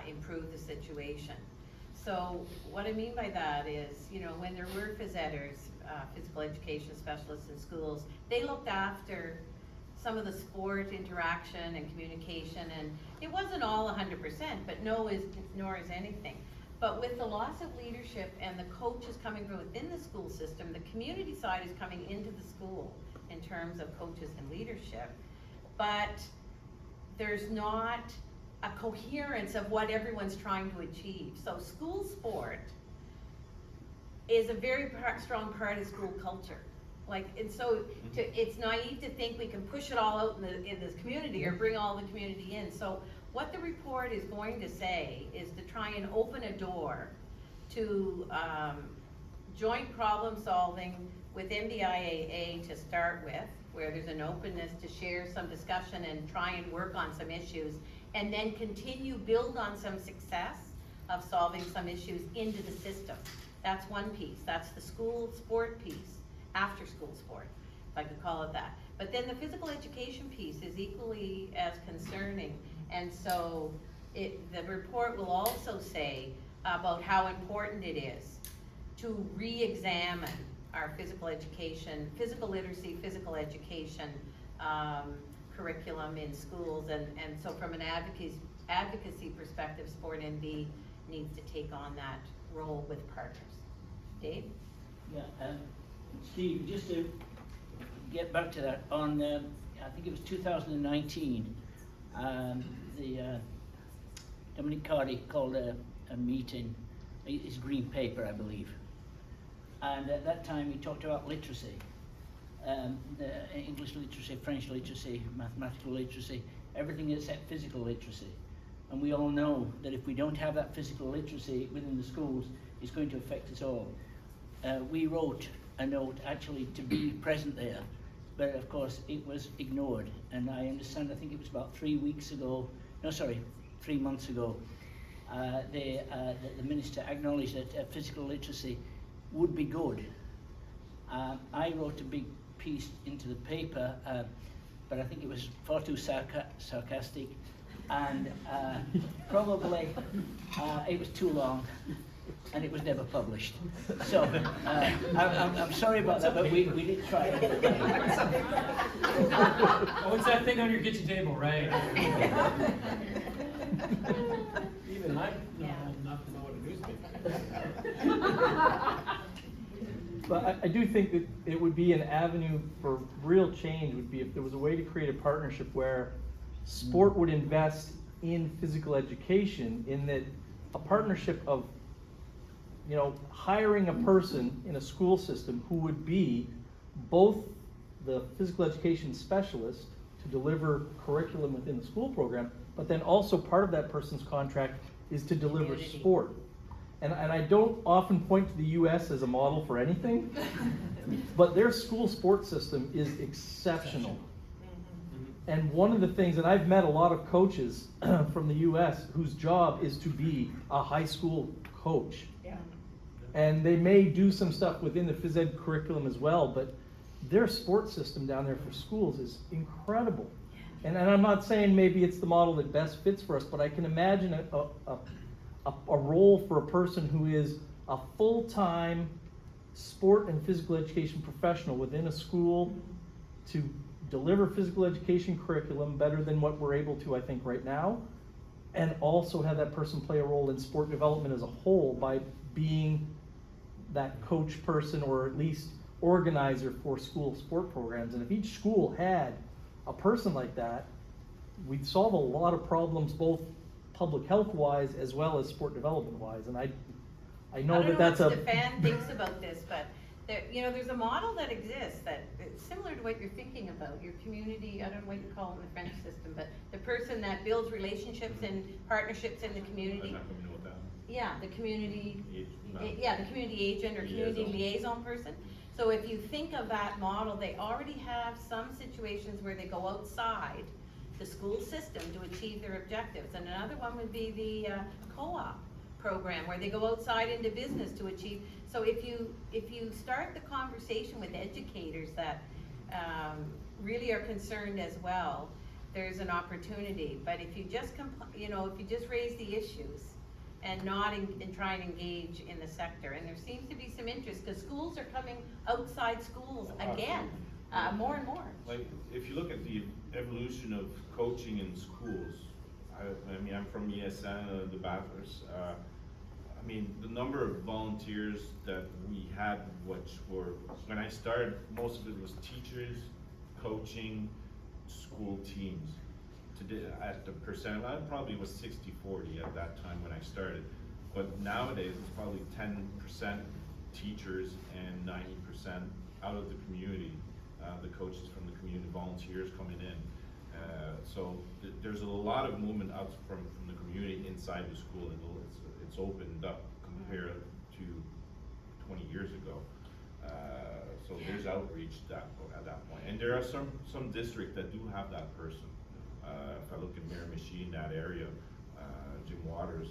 improve the situation. So what I mean by that is, you know, when there were phys eders, physical education specialists in schools, they looked after some of the sport interaction and communication, and it wasn't all 100%, but nor is anything. But with the loss of leadership and the coaches coming from within the school system, the community side is coming into the school in terms of coaches and leadership, but there's not a coherence of what everyone's trying to achieve. So school sport is a very strong part of school culture. Like, and so it's naive to think we can push it all out in this community or bring all the community in. So what the report is going to say is to try and open a door to joint problem solving with MBIAA to start with, where there's an openness to share some discussion and try and work on some issues, and then build on some success of solving some issues into the system. That's one piece. That's the school sport piece, after school sport, if I could call it that. But then the physical education piece is equally as concerning. And so the report will also say about how important it is to re-examine our physical education, physical literacy, physical education curriculum in schools. And so from an advocacy perspective, Sport NV needs to take on that role with partners. Dave?
Yeah, Steve, just to get back to that, on I think it was 2019, Dominic Cardy called a meeting, his green paper, I believe, and at that time he talked about literacy, the English literacy, French literacy, mathematical literacy, everything except physical literacy. And we all know that if we don't have that physical literacy within the schools, it's going to affect us all. We wrote a note actually to be present there, but of course it was ignored. And I understand, I think it was about 3 months ago, the minister acknowledged that physical literacy would be good. I wrote a big piece into the paper, but I think it was far too sarcastic, and probably it was too long, and it was never published. So I'm sorry about that, but we did try.
Oh, it's that thing on your kitchen table, right? Even I'm not old enough to know what a newspaper is.
But I do think that it would be an avenue for real change would be if there was a way to create a partnership where sport would invest in physical education, in that a partnership of, you know, hiring a person in a school system who would be both the physical education specialist to deliver curriculum within the school program, but then also part of that person's contract is to deliver sport. And I don't often point to the US as a model for anything, but their school sports system is exceptional. And one of the things, and I've met a lot of coaches from the US whose job is to be a high school coach.
Yeah.
And they may do some stuff within the phys ed curriculum as well, but their sports system down there for schools is incredible. And I'm not saying maybe it's the model that best fits for us, but I can imagine a role for a person who is a full-time sport and physical education professional within a school to deliver physical education curriculum better than what we're able to, I think, right now, and also have that person play a role in sport development as a whole by being that coach person or at least organizer for school sport programs. And if each school had a person like that, we'd solve a lot of problems, both public health wise as well as sport development wise. And I know that that's
I don't know what Stefan thinks about this, but there, you know, there's a model that exists that it's similar to what you're thinking about. Your community, I don't know what you call it in the French system, but the person that builds relationships and partnerships in the community. Yeah, the community, the community agent or community liaison person. So if you think of that model, they already have some situations where they go outside the school system to achieve their objectives. And another one would be the co-op program where they go outside into business to achieve. So if you start the conversation with educators that really are concerned as well, there's an opportunity. But if you just if you just raise the issues and not and try and engage in the sector, and there seems to be some interest because schools are coming outside schools again, more and more.
Like, if you look at the evolution of coaching in schools, I mean, I'm from ESN, the Bathurst. I mean, the number of volunteers that we had, which were, when I started, most of it was teachers, coaching, school teams. Today, at the percent, I probably was 60-40 at that time when I started. But nowadays, it's probably 10% teachers and 90% out of the community. The coaches from the community, volunteers coming in. So there's a lot of movement out from the community inside the school, and it's opened up compared to 20 years ago. So there's outreach at that point. And there are some districts that do have that person. If I look at Miramichi in that area, Jim Waters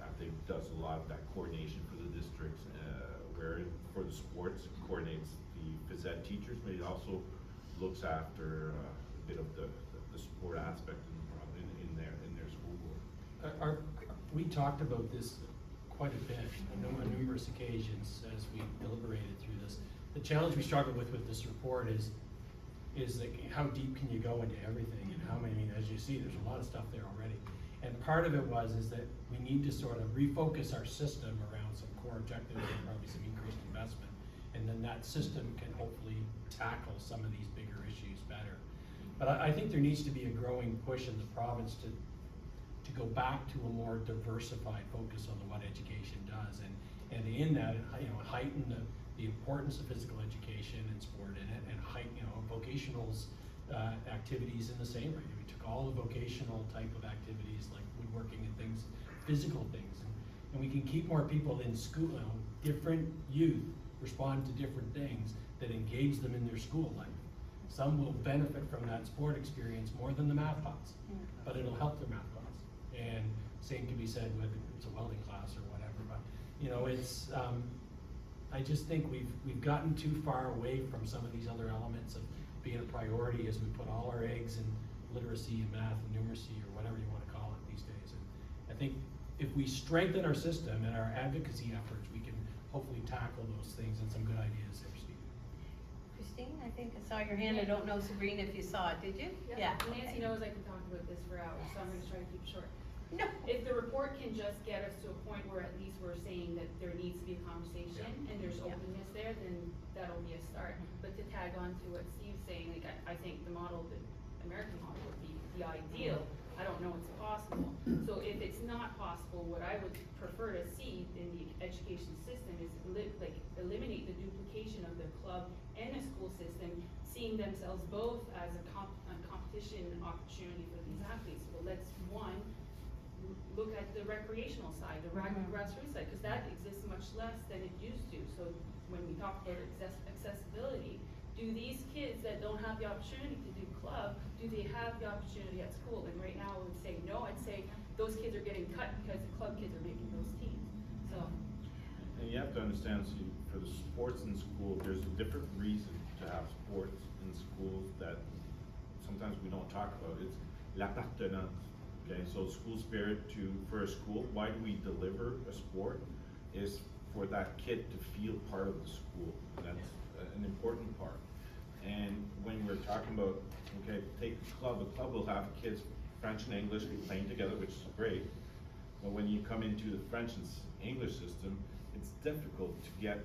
I think does a lot of that coordination for the districts, where for the sports coordinates the phys ed teachers, but he also looks after a bit of the sport aspect in their school board.
We talked about this quite a bit, on numerous occasions as we deliberated through this. The challenge we struggle with this report is like how deep can you go into everything, and how many, as you see, there's a lot of stuff there already. And part of it is that we need to sort of refocus our system around some core objectives and probably some increased investment. And then that system can hopefully tackle some of these bigger issues better. But I think there needs to be a growing push in the province to go back to a more diversified focus on what education does, and in that, heighten the importance of physical education and sport in it, and heighten, vocationals activities in the same way. We took all the vocational type of activities like woodworking and things, physical things, and we can keep more people in school. Different youth respond to different things that engage them in their school life. Some will benefit from that sport experience more than the math class, but it'll help their math class. And same can be said with it's a welding class or whatever, but it's I just think we've gotten too far away from some of these other elements of being a priority as we put all our eggs in literacy and math and numeracy or whatever you want to call it these days. And I think if we strengthen our system and our advocacy efforts, we can hopefully tackle those things, and some good ideas there, Steve.
Christine, I think I saw your hand. I don't know, Sabrina, if you saw it, did you?
Yeah. Nancy knows I can talk about this for hours, so I'm gonna try to keep it short.
No.
If the report can just get us to a point where at least we're saying that there needs to be a conversation and there's openness there, then that'll be a start. But to tag on to what Steve's saying, like I think the model, the American model would be the ideal. I don't know it's possible. So if it's not possible, what I would prefer to see in the education system is eliminate the duplication of the club and the school system, seeing themselves both as a competition opportunity for these athletes. Well, let's look at the recreational side, the grassroots side, because that exists much less than it used to. So when we talk about accessibility, do these kids that don't have the opportunity to do club, do they have the opportunity at school? And right now I would say no. I'd say those kids are getting cut because the club kids are making those teams. So.
And you have to understand, see, for the sports in school, there's a different reason to have sports in schools that sometimes we don't talk about. It's l'appartenance. Okay, so school spirit for a school, why do we deliver a sport? Is for that kid to feel part of the school. That's an important part. And when we're talking about, okay, take the club will have kids French and English playing together, which is great. But when you come into the French and English system, it's difficult to get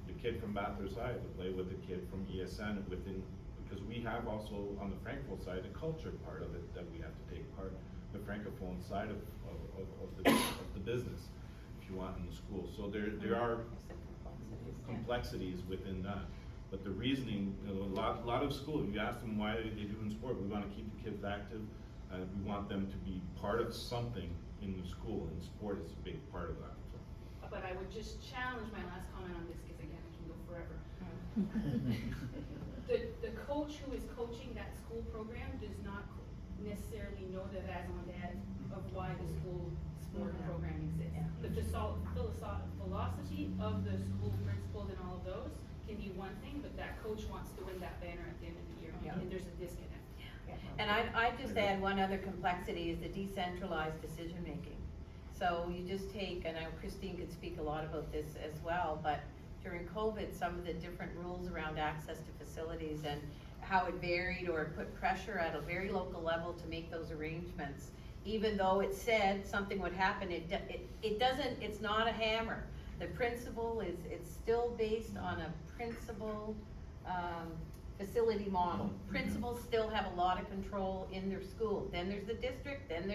the kid from Bathurst High to play with the kid from ESN because we have also on the Francophone side a culture part of it that we have to take part. The Francophone side of the business, if you want, in the school. So there are complexities within that. But the reasoning, a lot of schools, if you ask them why they do in sport, we want to keep the kids active. We want them to be part of something in the school, and sport is a big part of that. So.
But I would just challenge my last comment on this, because again, I can go forever. The coach who is coaching that school program does not necessarily know the raison of why the school sport program exists. The philosophy of the school principles and all of those can be one thing, but that coach wants to win that banner at the end of the year, and there's a disconnect.
And I'd just add one other complexity is the decentralized decision making. So you just take, and I know Christine could speak a lot about this as well, but during COVID, some of the different rules around access to facilities and how it varied or it put pressure at a very local level to make those arrangements. Even though it said something would happen, it doesn't, it's not a hammer. The principle it's still based on a principal facility model. Principals still have a lot of control in their school. Then there's the district, then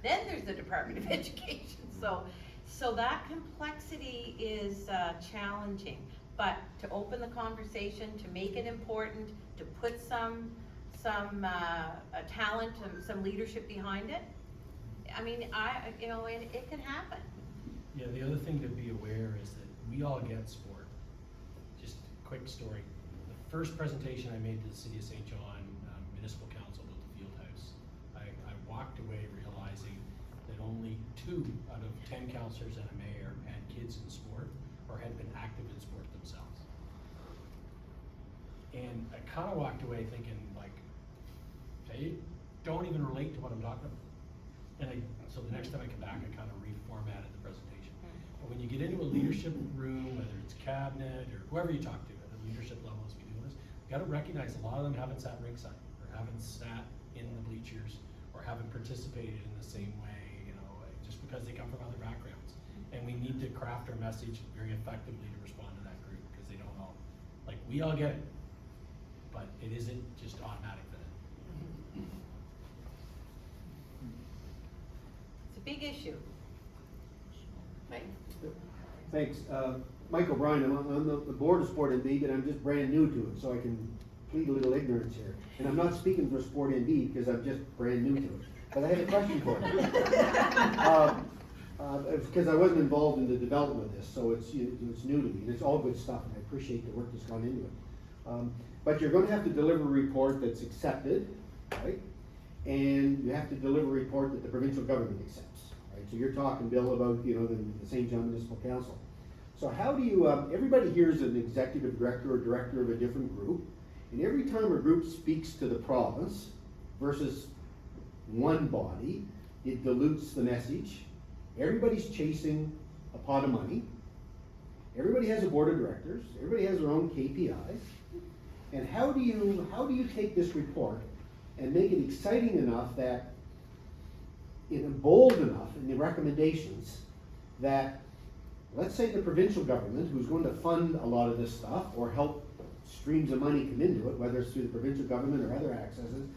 there's the Department of Education. So that complexity is challenging. But to open the conversation, to make it important, to put some talent and some leadership behind it, I mean, it can happen.
Yeah, the other thing to be aware is that we all get sport. Just quick story. The first presentation I made to the City of St. John Municipal Council about the field house, I walked away realizing that only 2 out of 10 councillors and a mayor had kids in sport or had been active in sport themselves. And I kind of walked away thinking, like, they don't even relate to what I'm talking about. And so the next time I come back, I kind of reformatted the presentation. But when you get into a leadership room, whether it's cabinet or whoever you talk to at a leadership level as we do this, you gotta recognize a lot of them haven't sat ringside, or haven't sat in the bleachers, or haven't participated in the same way, you know, just because they come from other backgrounds. And we need to craft our message very effectively to respond to that group, because they don't all, like, we all get it, but it isn't just automatic for them.
It's a big issue. Mike?
Thanks. Mike O'Brien, I'm on the board of Sport NB, but I'm just brand new to it, so I can plead a little ignorance here. And I'm not speaking for Sport NB because I'm just brand new to it. But I have a question for you. Because I wasn't involved in the development of this, so it's new to me, and it's all good stuff, and I appreciate the work that's gone into it. But you're going to have to deliver a report that's accepted, right? And you have to deliver a report that the provincial government accepts, right? So you're talking, Bill, about, you know, the St. John Municipal Council. So how do you, everybody here is an executive director or director of a different group, and every time a group speaks to the province versus one body, it dilutes the message. Everybody's chasing a pot of money. Everybody has a board of directors. Everybody has their own KPIs. And how do you take this report and make it exciting enough that, bold enough in the recommendations that, let's say the provincial government, who's going to fund a lot of this stuff or help streams of money come into it, whether it's through the provincial government or other accesses,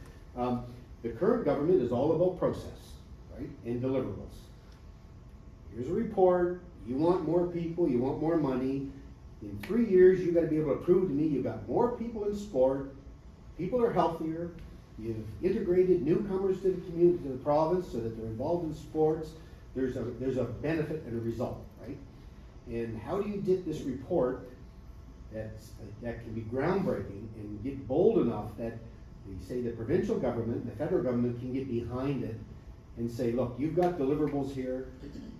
the current government is all about process, right, and deliverables. Here's a report, you want more people, you want more money. In 3 years, you've got to be able to prove to me you've got more people in sport, people are healthier, you've integrated newcomers to the community, to the province, so that they're involved in sports. There's a benefit and a result, right? And how do you get this report that can be groundbreaking and get bold enough that say the provincial government and the federal government can get behind it and say, look, you've got deliverables here.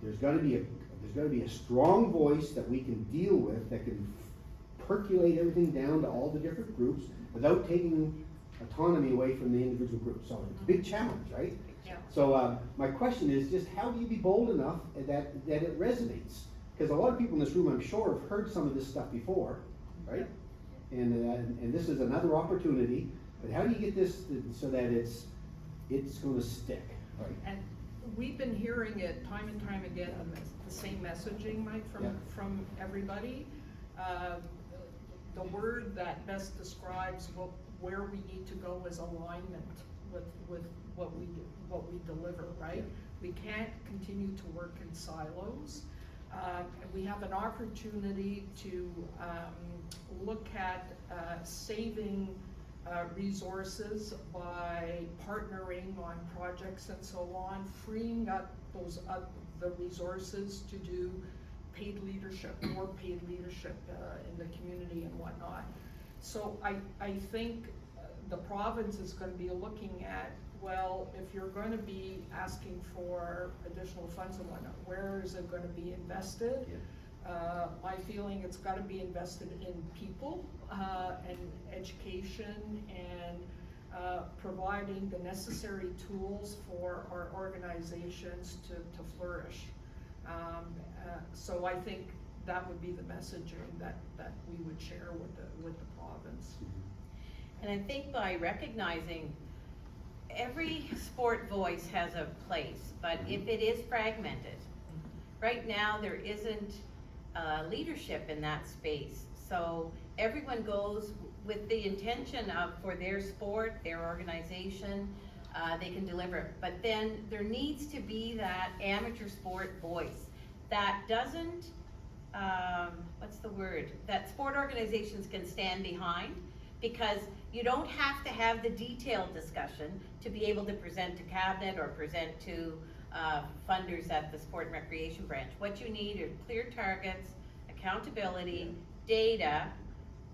There's got to be a strong voice that we can deal with, that can percolate everything down to all the different groups without taking autonomy away from the individual groups. So it's a big challenge, right?
Yeah.
So my question is just how do you be bold enough that it resonates? Because a lot of people in this room, I'm sure, have heard some of this stuff before, right? And this is another opportunity. But how do you get this so that it's going to stick, right?
And we've been hearing it time and time again, the same messaging, Mike, from everybody. The word that best describes where we need to go is alignment with what we deliver, right? We can't continue to work in silos. We have an opportunity to look at saving resources by partnering on projects and so on, freeing up the resources to do paid leadership, more paid leadership in the community and whatnot. So I think the province is going to be looking at, well, if you're going to be asking for additional funds and whatnot, where is it going to be invested? Yeah. My feeling, it's got to be invested in people and education and providing the necessary tools for our organizations to flourish. So I think that would be the messaging that we would share with the province.
And I think by recognizing every sport voice has a place, but if it is fragmented, right now there isn't leadership in that space. So everyone goes with the intention of, for their sport, their organization, they can deliver it. But then there needs to be that amateur sport voice that doesn't, what's the word, that sport organizations can stand behind, because you don't have to have the detailed discussion to be able to present to cabinet or present to funders at the sport and recreation branch. What you need are clear targets, accountability, data,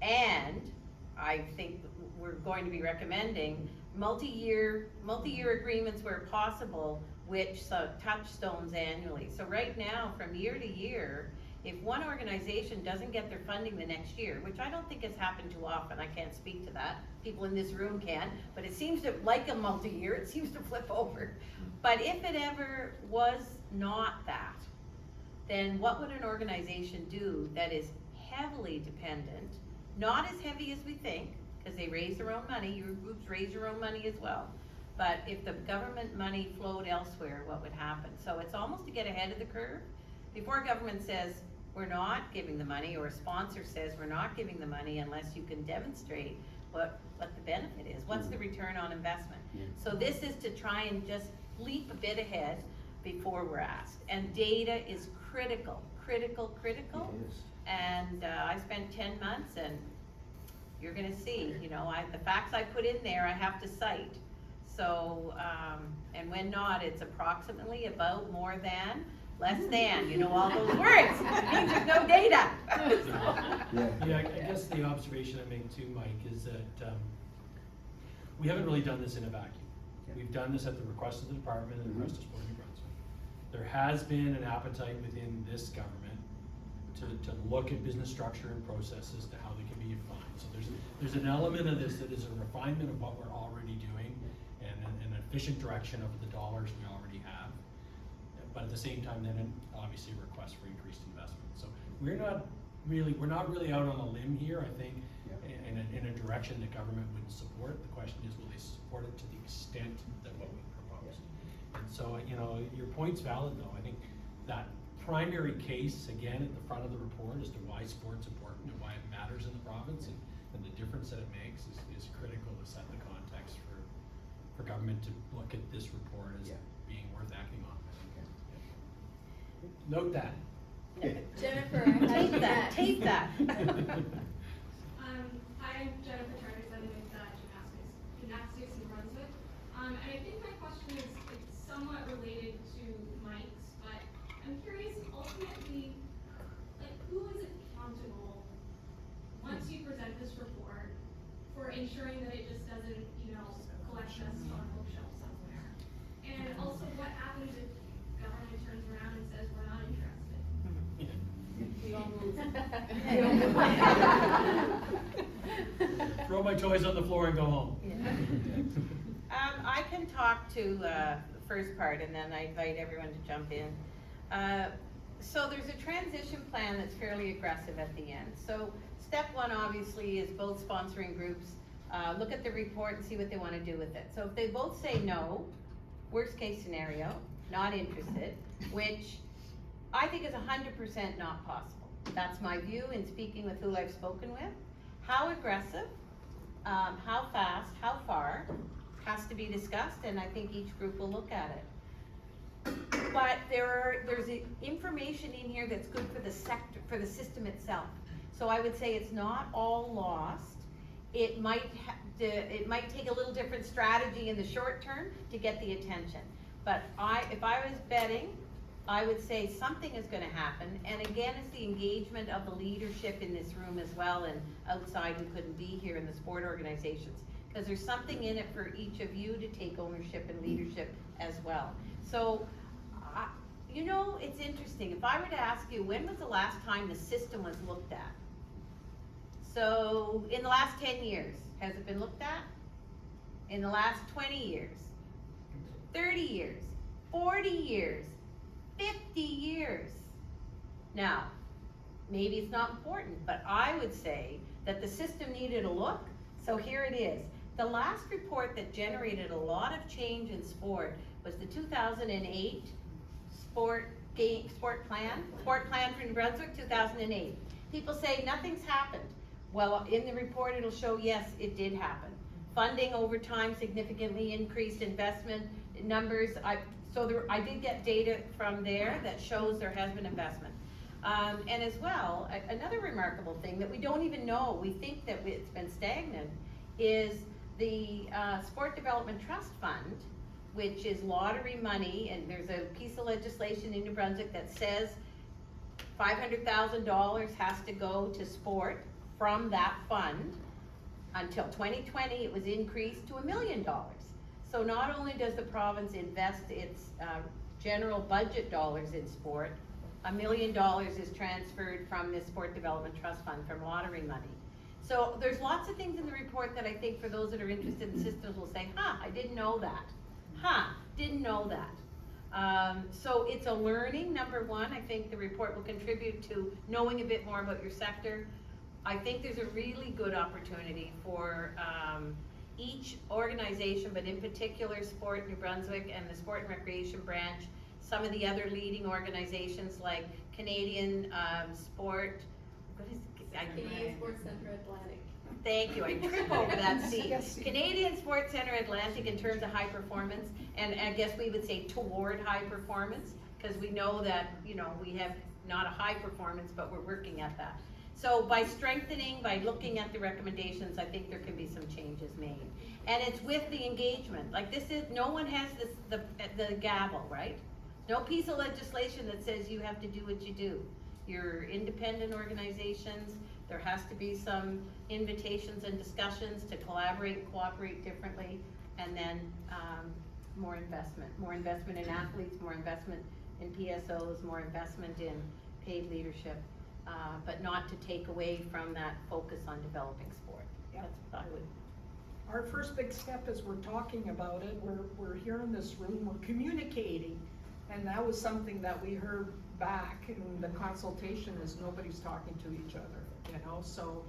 And I think we're going to be recommending multi-year agreements where possible, which touchstones annually. So right now, from year to year, if one organization doesn't get their funding the next year, which I don't think has happened too often, I can't speak to that, people in this room can, but it seems to, like a multi-year, it seems to flip over. But if it ever was not that, then what would an organization do that is heavily dependent, not as heavy as we think, because they raise their own money, your groups raise your own money as well. But if the government money flowed elsewhere, what would happen? So it's almost to get ahead of the curve. Before government says, we're not giving the money, or a sponsor says, we're not giving the money unless you can demonstrate what the benefit is. What's the return on investment? So this is to try and just leap a bit ahead before we're asked. And data is critical.
It is.
And I spent 10 months, and you're gonna see, you know, the facts I put in there, I have to cite. So, and when not, it's approximately, about, more than, less than, you know, all those words. It means there's no data.
Yeah, I guess the observation I make too, Mike, is that we haven't really done this in a vacuum. We've done this at the request of the department and the request of Sport New Brunswick. There has been an appetite within this government to look at business structure and processes to how they can be refined. So there's an element of this that is a refinement of what we're already doing and an efficient direction of the dollars we already have. But at the same time, then obviously a request for increased investment. So we're not really out on a limb here, I think, in a direction that government would support. The question is, will they support it to the extent that what we proposed? And so, you know, your point's valid though. I think that primary case, again, at the front of the report as to why sport's important and why it matters in the province and the difference that it makes is critical to set the context for government to look at this report as being worth acting on. Note that.
Jennifer,
Tape that.
Hi, I'm Jennifer Charters. I'm with Gymnastics in Brunswick. And I think my question is it's somewhat related to Mike's, but I'm curious, ultimately, like, who is accountable once you present this report for ensuring that it just doesn't, you know, collect us on a bookshelf somewhere? And also, what happens if government turns around and says we're not interested?
We all move.
Throw my toys on the floor and go home.
I can talk to the first part, and then I invite everyone to jump in. So there's a transition plan that's fairly aggressive at the end. So step one obviously is both sponsoring groups look at the report and see what they want to do with it. So if they both say no, worst case scenario, not interested, which I think is 100% not possible. That's my view in speaking with who I've spoken with. How aggressive, how fast, how far has to be discussed, and I think each group will look at it. But there's information in here that's good for the sector, for the system itself. So I would say it's not all lost. It might take a little different strategy in the short term to get the attention. But if I was betting, I would say something is going to happen. And again, it's the engagement of the leadership in this room as well, and outside who couldn't be here in the sport organizations. Because there's something in it for each of you to take ownership and leadership as well. So, you know, it's interesting. If I were to ask you, when was the last time the system was looked at? So, in the last 10 years, has it been looked at? In the last 20 years? 30 years? 40 years? 50 years? Now, maybe it's not important, but I would say that the system needed a look, so here it is. The last report that generated a lot of change in sport was the 2008 Sport Plan for New Brunswick, 2008. People say nothing's happened. Well, in the report it'll show, yes, it did happen. Funding over time significantly increased, investment numbers. I did get data from there that shows there has been investment. And as well, another remarkable thing that we don't even know, we think that it's been stagnant, is the Sport Development Trust Fund, which is lottery money, and there's a piece of legislation in New Brunswick that says $500,000 has to go to sport from that fund. Until 2020, it was increased to $1 million. So not only does the province invest its general budget dollars in sport, $1 million is transferred from this Sport Development Trust Fund from lottery money. So there's lots of things in the report that I think for those that are interested in systems will say, I didn't know that. Didn't know that. So it's a learning, number one. I think the report will contribute to knowing a bit more about your sector. I think there's a really good opportunity for each organization, but in particular Sport New Brunswick and the Sport and Recreation branch, some of the other leading organizations like Canadian Sport,
Canadian Sports Centre Atlantic.
Thank you, I trip over that C. Canadian Sports Centre Atlantic in terms of high performance, and I guess we would say toward high performance, because we know that, we have not a high performance, but we're working at that. So by strengthening, by looking at the recommendations, I think there can be some changes made. And it's with the engagement, like no one has the gavel, right? No piece of legislation that says you have to do what you do. You're independent organizations, there has to be some invitations and discussions to collaborate and cooperate differently, and then more investment in athletes, more investment in PSOs, more investment in paid leadership, but not to take away from that focus on developing sport.
Yeah.
That's what I would.
Our first big step is we're talking about it, we're here in this room, we're communicating, and that was something that we heard back in the consultation is nobody's talking to each other, so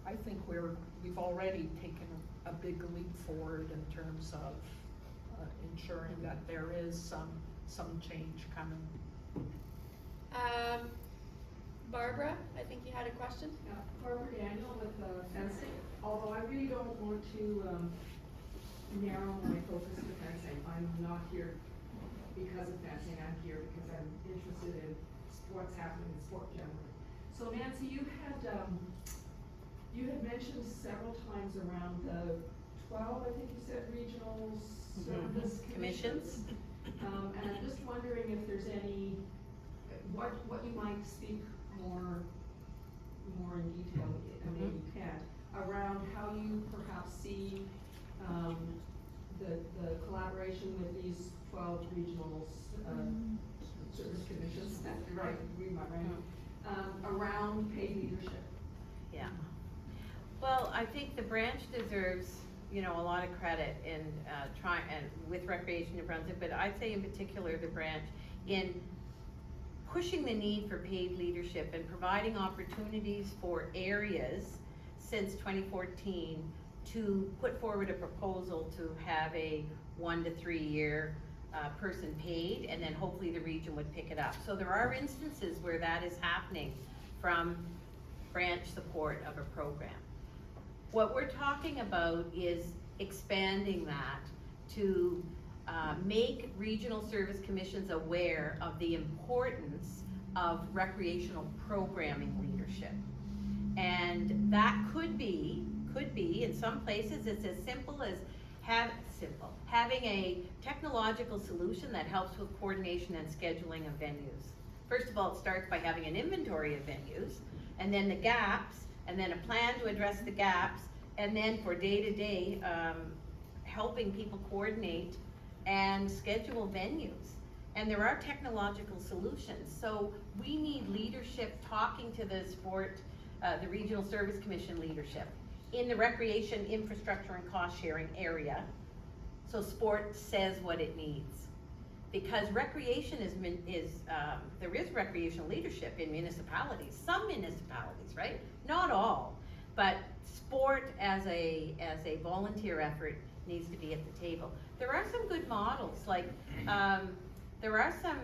I think we've already taken a big leap forward in terms of ensuring that there is some change coming.
Barbara, I think you had a question?
Yeah, Barbara Daniel with fencing. Although I really don't want to narrow my focus to fencing. I'm not here because of fencing. I'm here because I'm interested in what's happening in sport generally. So Nancy, you had mentioned several times around the 12, I think you said, regional service commissions. And I'm just wondering if there's any, what you might speak more in detail, maybe you can, around how you perhaps see the collaboration with these 12 regional service commissions, right, read my writing, around paid leadership.
Yeah. Well, I think the branch deserves, a lot of credit in and with Recreation New Brunswick, but I'd say in particular the branch in pushing the need for paid leadership and providing opportunities for areas since 2014 to put forward a proposal to have a 1 to 3 year person paid, and then hopefully the region would pick it up. So there are instances where that is happening from branch support of a program. What we're talking about is expanding that to make regional service commissions aware of the importance of recreational programming leadership. And that could be in some places it's as simple as having a technological solution that helps with coordination and scheduling of venues. First of all, it starts by having an inventory of venues, and then the gaps, and then a plan to address the gaps, and then for day-to-day helping people coordinate and schedule venues. And there are technological solutions. So we need leadership talking to the sport, the Regional Service Commission leadership in the recreation infrastructure and cost sharing area. So sport says what it needs. Because recreation there is recreational leadership in municipalities, some municipalities, right? Not all, but sport as a volunteer effort needs to be at the table. There are some good models, like there are some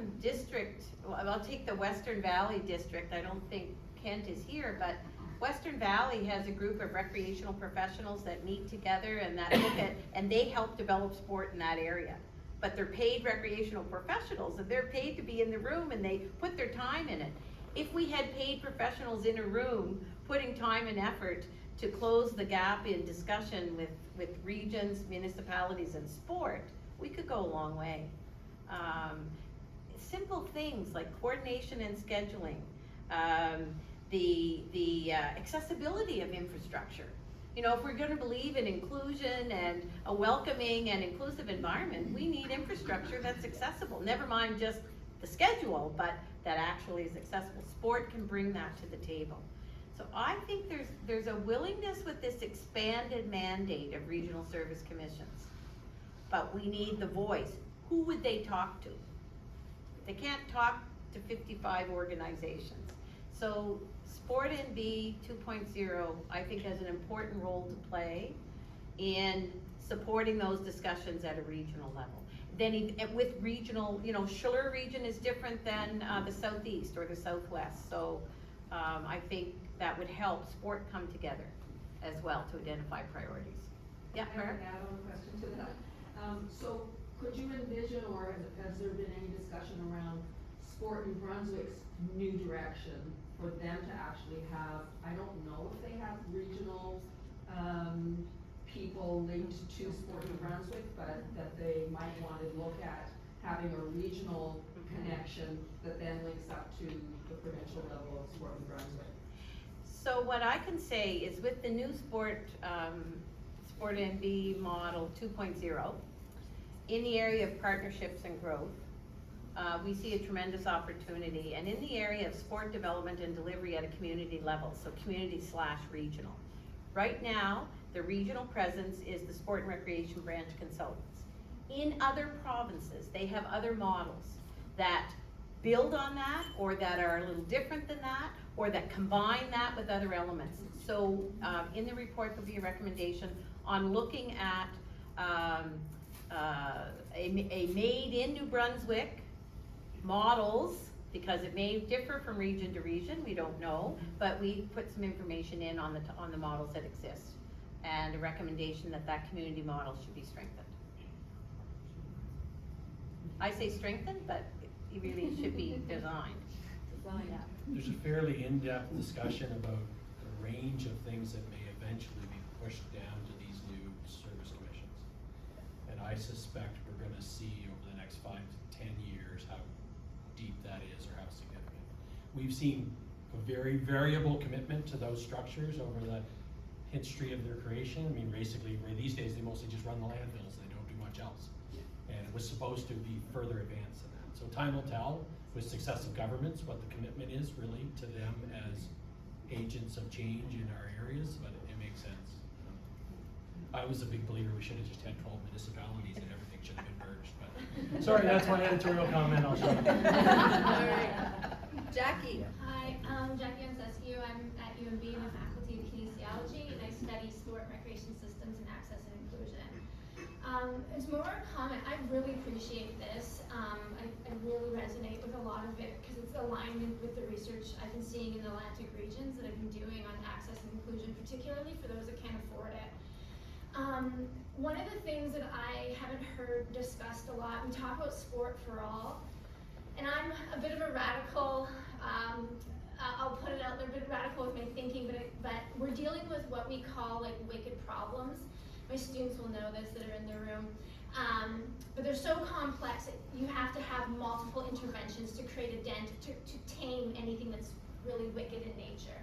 I'll take the Western Valley district, I don't think Kent is here, but Western Valley has a group of recreational professionals that meet together and that look at, and they help develop sport in that area. But they're paid recreational professionals and they're paid to be in the room and they put their time in it. If we had paid professionals in a room putting time and effort to close the gap in discussion with regions, municipalities, and sport, we could go a long way. Simple things like coordination and scheduling, the accessibility of infrastructure. You know, if we're gonna believe in inclusion and a welcoming and inclusive environment, we need infrastructure that's accessible, never mind just the schedule, but that actually is accessible. Sport can bring that to the table. So I think there's a willingness with this expanded mandate of regional service commissions, but we need the voice. Who would they talk to? They can't talk to 55 organizations. So Sport NB 2.0, I think, has an important role to play in supporting those discussions at a regional level. Then with regional, you know, Schiller region is different than the Southeast or the Southwest. So I think that would help sport come together as well to identify priorities. Yeah,
I have an add-on question to that. So could you envision, or has there been any discussion around Sport New Brunswick's new direction for them to actually have, I don't know if they have regional people linked to Sport New Brunswick, but that they might want to look at having a regional connection that then links up to the provincial level of Sport New Brunswick.
So what I can say is with the new Sport NB model 2.0, in the area of partnerships and growth, we see a tremendous opportunity, and in the area of sport development and delivery at a community level, so community/regional. Right now, the regional presence is the Sport and Recreation Branch Consultants. In other provinces, they have other models that build on that, or that are a little different than that, or that combine that with other elements. So in the report, there'll be a recommendation on looking at a made in New Brunswick models, because it may differ from region to region, we don't know, but we put some information in on the models that exist, and a recommendation that that community model should be strengthened. I say strengthened, but it really should be designed. Yeah.
There's a fairly in-depth discussion about the range of things that may eventually be pushed down to these new service commissions. And I suspect we're gonna see over the next 5 to 10 years how deep that is, or how significant. We've seen a very variable commitment to those structures over the history of their creation. I mean, basically, these days they mostly just run the landfills, they don't do much else. And it was supposed to be further advanced than that. So time will tell with successive governments what the commitment is really to them as agents of change in our areas, but it makes sense. I was a big believer we should have just had 12 municipalities and everything should have been merged, but sorry, that's my editorial comment, I'll shut up.
All right. Jackie.
Hi, Jaqueline Gaudet Cindy Levesque. I'm at UMB in the Faculty of Kinesiology, and I study sport and recreation systems and access and inclusion. It's more a comment. I really appreciate this. I really resonate with a lot of it because it's alignment with the research I've been seeing in the Atlantic regions that I've been doing on access and inclusion, particularly for those that can't afford it. One of the things that I haven't heard discussed a lot, we talk about sport for all, and I'm a bit of a radical, I'll put it out there, a bit radical with my thinking, but we're dealing with what we call like wicked problems. My students will know this that are in the room. But they're so complex that you have to have multiple interventions to create a dent, to tame anything that's really wicked in nature.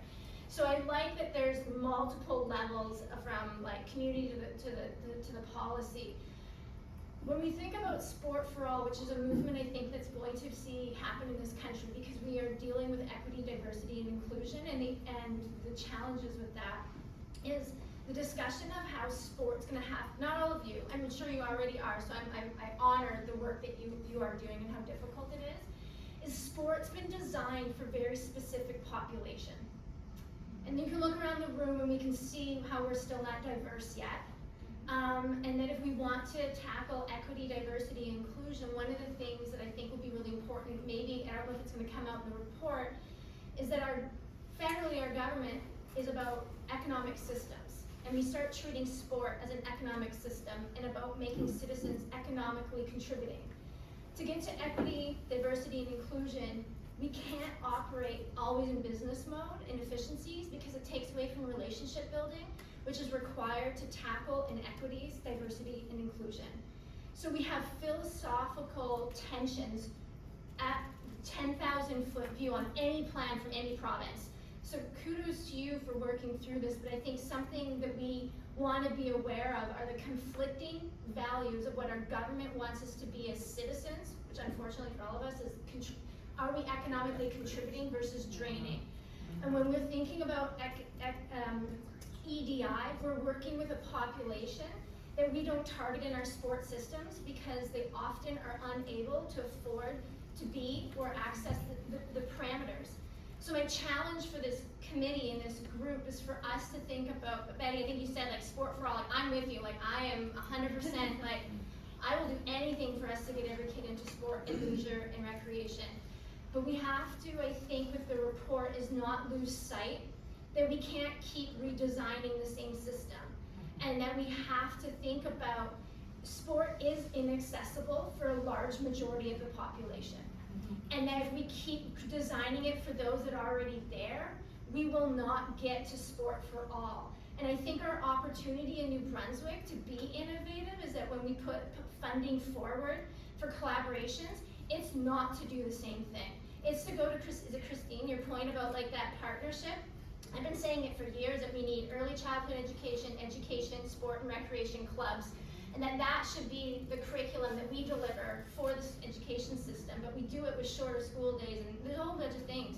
So I like that there's multiple levels from like community to the policy. When we think about sport for all, which is a movement I think that's going to see happen in this country because we are dealing with equity, diversity, and inclusion, and the challenges with that is the discussion of how sport's going to have, not all of you, I'm sure you already are, so I honor the work that you are doing and how difficult it is sport's been designed for very specific population. And you can look around the room and we can see how we're still not diverse yet. And that if we want to tackle equity, diversity, and inclusion, one of the things that I think will be really important, maybe, I don't know if it's going to come out in the report, is that federally our government is about economic systems. And we start treating sport as an economic system and about making citizens economically contributing. To get to equity, diversity, and inclusion, we can't operate always in business mode and efficiencies because it takes away from relationship building, which is required to tackle inequities, diversity, and inclusion. So we have philosophical tensions at 10,000 foot view on any plan from any province So kudos to you for working through this, but I think something that we want to be aware of are the conflicting values of what our government wants us to be as citizens, which unfortunately for all of us is, are we economically contributing versus draining? And when we're thinking about EDI, we're working with a population that we don't target in our sport systems because they often are unable to afford to be or access the parameters. So my challenge for this committee and this group is for us to think about, Betty, I think you said like sport for all, like I'm with you, like I am 100%, like I will do anything for us to get every kid into sport and leisure and recreation. But we have to, I think with the report, is not lose sight that we can't keep redesigning the same system. And that we have to think about sport is inaccessible for a large majority of the population. And that if we keep designing it for those that are already there, we will not get to sport for all. And I think our opportunity in New Brunswick to be innovative is that when we put funding forward for collaborations, it's not to do the same thing. It's to go to, is it Christine, your point about like that partnership? I've been saying it for years that we need early childhood education, sport and recreation clubs, and that should be the curriculum that we deliver for this education system, but we do it with shorter school days and there's a whole bunch of things.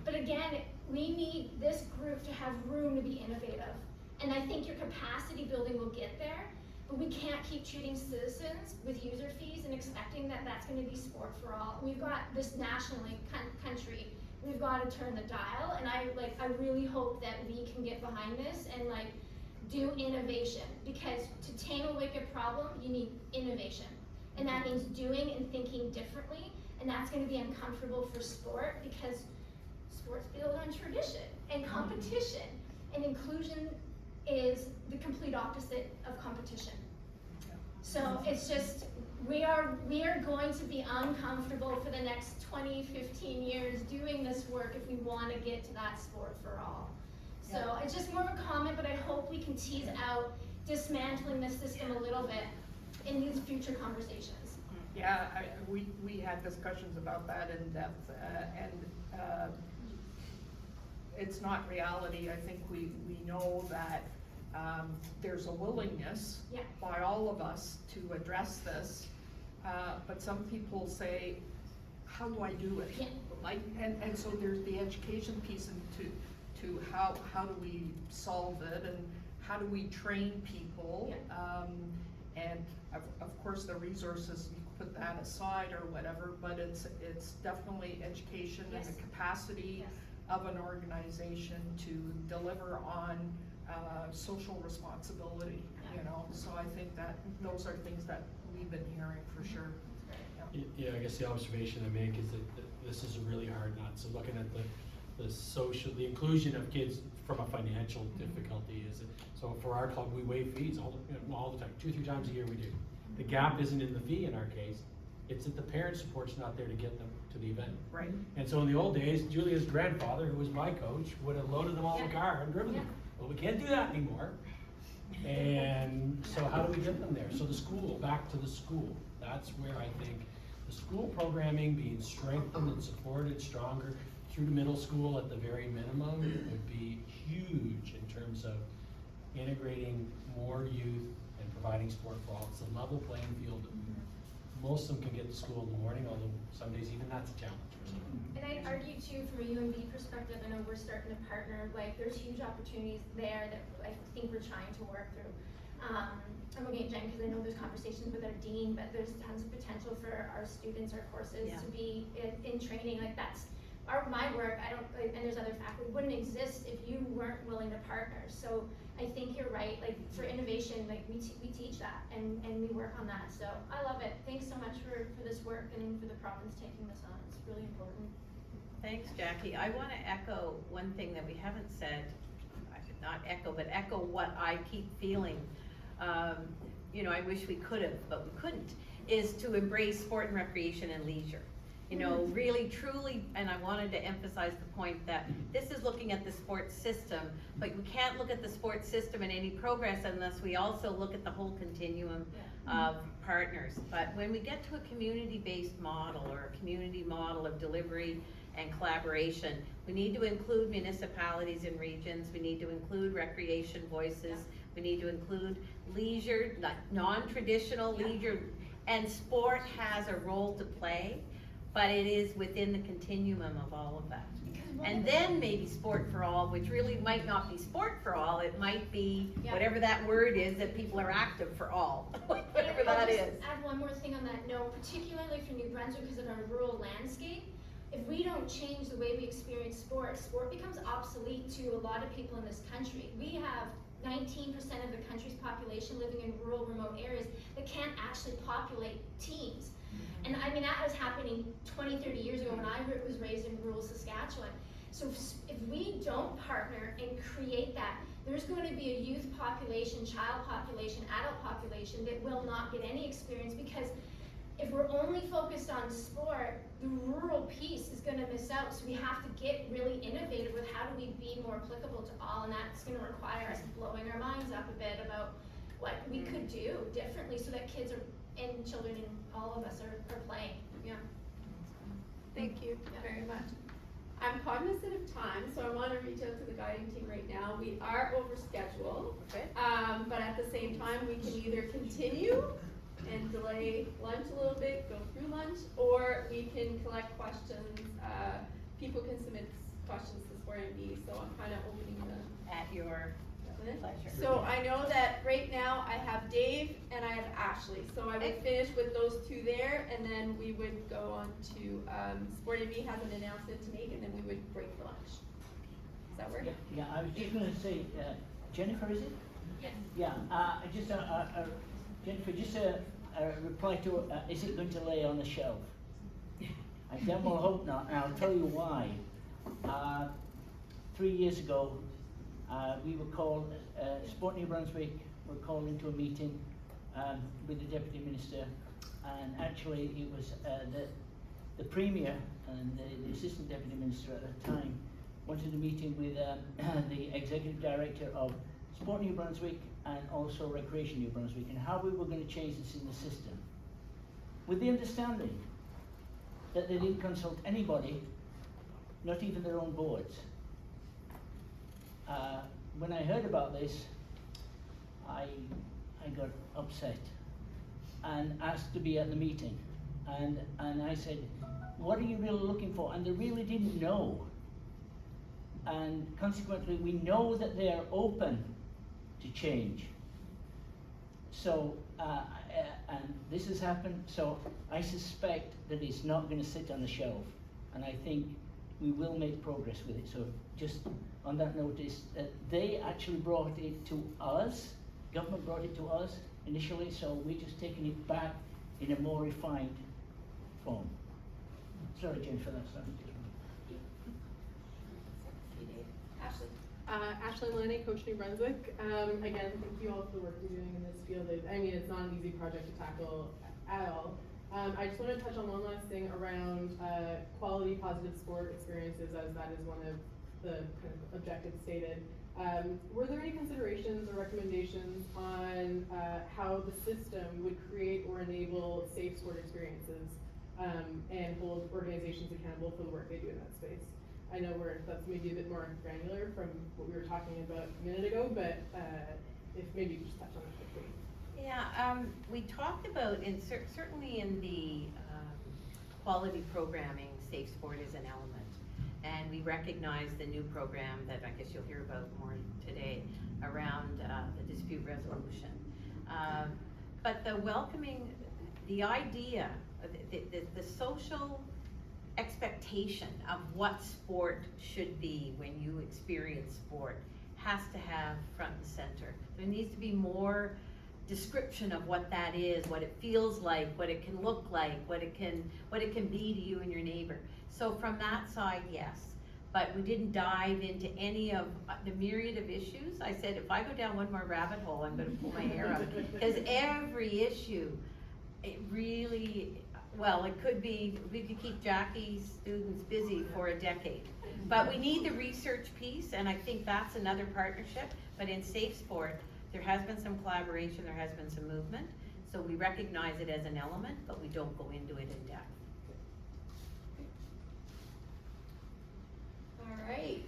But again, we need this group to have room to be innovative. And I think your capacity building will get there, but we can't keep treating citizens with user fees and expecting that that's gonna be sport for all. We've got this nationally country. We've got to turn the dial, and I really hope that we can get behind this and like do innovation, because to tame a wicked problem, you need innovation. And that means doing and thinking differently, and that's going to be uncomfortable for sport because sport's built on tradition and competition, and inclusion is the complete opposite of competition. So it's just, we are going to be uncomfortable for the next 20, 15 years doing this work if we want to get to that sport for all. So it's just more of a comment, but I hope we can tease out dismantling the system a little bit in these future conversations.
Yeah, we had discussions about that in depth, and it's not reality. I think we know that there's a willingness by all of us to address this, but some people say, how do I do it? Like, and so there's the education piece into how do we solve it, and how do we train people, and of course the resources, you put that aside or whatever, but it's definitely education and the capacity of an organization to deliver on social responsibility, you know. So I think that those are things that we've been hearing for sure.
Yeah, I guess the observation I make is that this is a really hard nut. So looking at the inclusion of kids from a financial difficulty is it. So for our club, we waive fees all the time, 2-3 times a year we do. The gap isn't in the fee in our case, it's that the parent support's not there to get them to the event.
Right.
And so in the old days, Julia's grandfather, who was my coach, would have loaded them all in the car and driven them. Well, we can't do that anymore. And so how do we get them there? So the school, back to the school. That's where I think the school programming being strengthened and supported stronger through to middle school at the very minimum would be huge in terms of integrating more youth and providing sport for all. It's a level playing field. Most of them can get to school in the morning, although some days even that's a challenge.
And I'd argue too, from a UNB perspective, I know we're starting to partner, like there's huge opportunities there that I think we're trying to work through. I'm looking at Jen because I know there's conversations with our dean, but there's tons of potential for our students, our courses to be in training. Like that's my work, and there's other faculty, wouldn't exist if you weren't willing to partner. So I think you're right, like for innovation, like we teach that and we work on that. So I love it. Thanks so much for this work and for the province taking this on. It's really important.
Thanks, Jackie. I want to echo one thing that we haven't said, not echo, but echo what I keep feeling. You know, I wish we could have, but we couldn't, is to embrace sport and recreation and leisure. You know, really, truly, and I wanted to emphasize the point that this is looking at the sports system, but we can't look at the sports system and any progress unless we also look at the whole continuum of partners. But when we get to a community-based model or a community model of delivery and collaboration, We need to include municipalities and regions, we need to include recreation voices, we need to include leisure, non-traditional leisure, and sport has a role to play, but it is within the continuum of all of that. And then maybe sport for all, which really might not be sport for all, it might be whatever that word is, that people are active for all, whatever that is.
I'll just add one more thing on that note, particularly for New Brunswick because of our rural landscape. If we don't change the way we experience sport, sport becomes obsolete to a lot of people in this country. We have 19% of the country's population living in rural, remote areas that can't actually populate teams. And I mean, that was happening 20, 30 years ago when I was raised in rural Saskatchewan. So if we don't partner and create that, there's going to be a youth population, child population, adult population that will not get any experience, because if we're only focused on sport, the rural piece is going to miss out. So we have to get really innovative with how do we be more applicable to all, and that's going to require us blowing our minds up a bit about what we could do differently so that kids are, and children and all of us are playing. Yeah.
Thank you very much. I'm cognizant of time, so I want to reach out to the guiding team right now. We are over schedule, but at the same time, we can either continue and delay lunch a little bit, go through lunch, or we can collect questions. People can submit questions to Sport MD, so I'm kind of opening the...
At your pleasure.
So I know that right now I have Dave and I have Ashley, so I would finish with those two there, and then we would go on to, Sport MD has an announcement to make, and then we would break for lunch. Does that work?
Yeah, I was just gonna say, Jennifer, is it?
Yes.
Yeah, Jennifer, just a reply to, is it going to lay on the shelf? I damn well hope not, and I'll tell you why. 3 years ago, we were called, Sport New Brunswick were called into a meeting with the Deputy Minister, and actually it was the Premier and the Assistant Deputy Minister at the time wanted a meeting with the Executive Director of Sport New Brunswick and also Recreation New Brunswick, and how we were going to change this in the system, with the understanding that they didn't consult anybody, not even their own boards. When I heard about this, I got upset and asked to be at the meeting, and I said, what are you really looking for? And they really didn't know, and consequently we know that they are open to change. So, and this has happened, so I suspect that it's not going to sit on the shelf, and I think we will make progress with it. So just on that note, is that they actually brought it to us, government brought it to us initially, so we're just taking it back in a more refined form. Sorry, Jennifer, that's not
Ashley.
Ashley Laney, Coach New Brunswick. Again, thank you all for the work you're doing in this field. I mean, it's not an easy project to tackle at all. I just want to touch on one last thing around quality positive sport experiences, as that is one of the kind of objectives stated. Were there any considerations or recommendations on how the system would create or enable safe sport experiences and hold organizations accountable for the work they do in that space? I know that's maybe a bit more granular from what we were talking about a minute ago, but if maybe you could just touch on that quickly.
Yeah, we talked about, certainly in the quality programming, safe sport is an element. And we recognize the new program that I guess you'll hear about more today around the dispute resolution. But the welcoming, the idea, the social expectation of what sport should be when you experience sport has to have front and center. There needs to be more description of what that is, what it feels like, what it can look like, what it can be to you and your neighbor. So from that side, yes. But we didn't dive into any of the myriad of issues. I said, if I go down one more rabbit hole, I'm going to pull my hair out. Because every issue, it really, well, it could be, we could keep Jackie's students busy for a decade. But we need the research piece, and I think that's another partnership. But in safe sport, there has been some collaboration, there has been some movement. So we recognize it as an element, but we don't go into it in depth.
All right.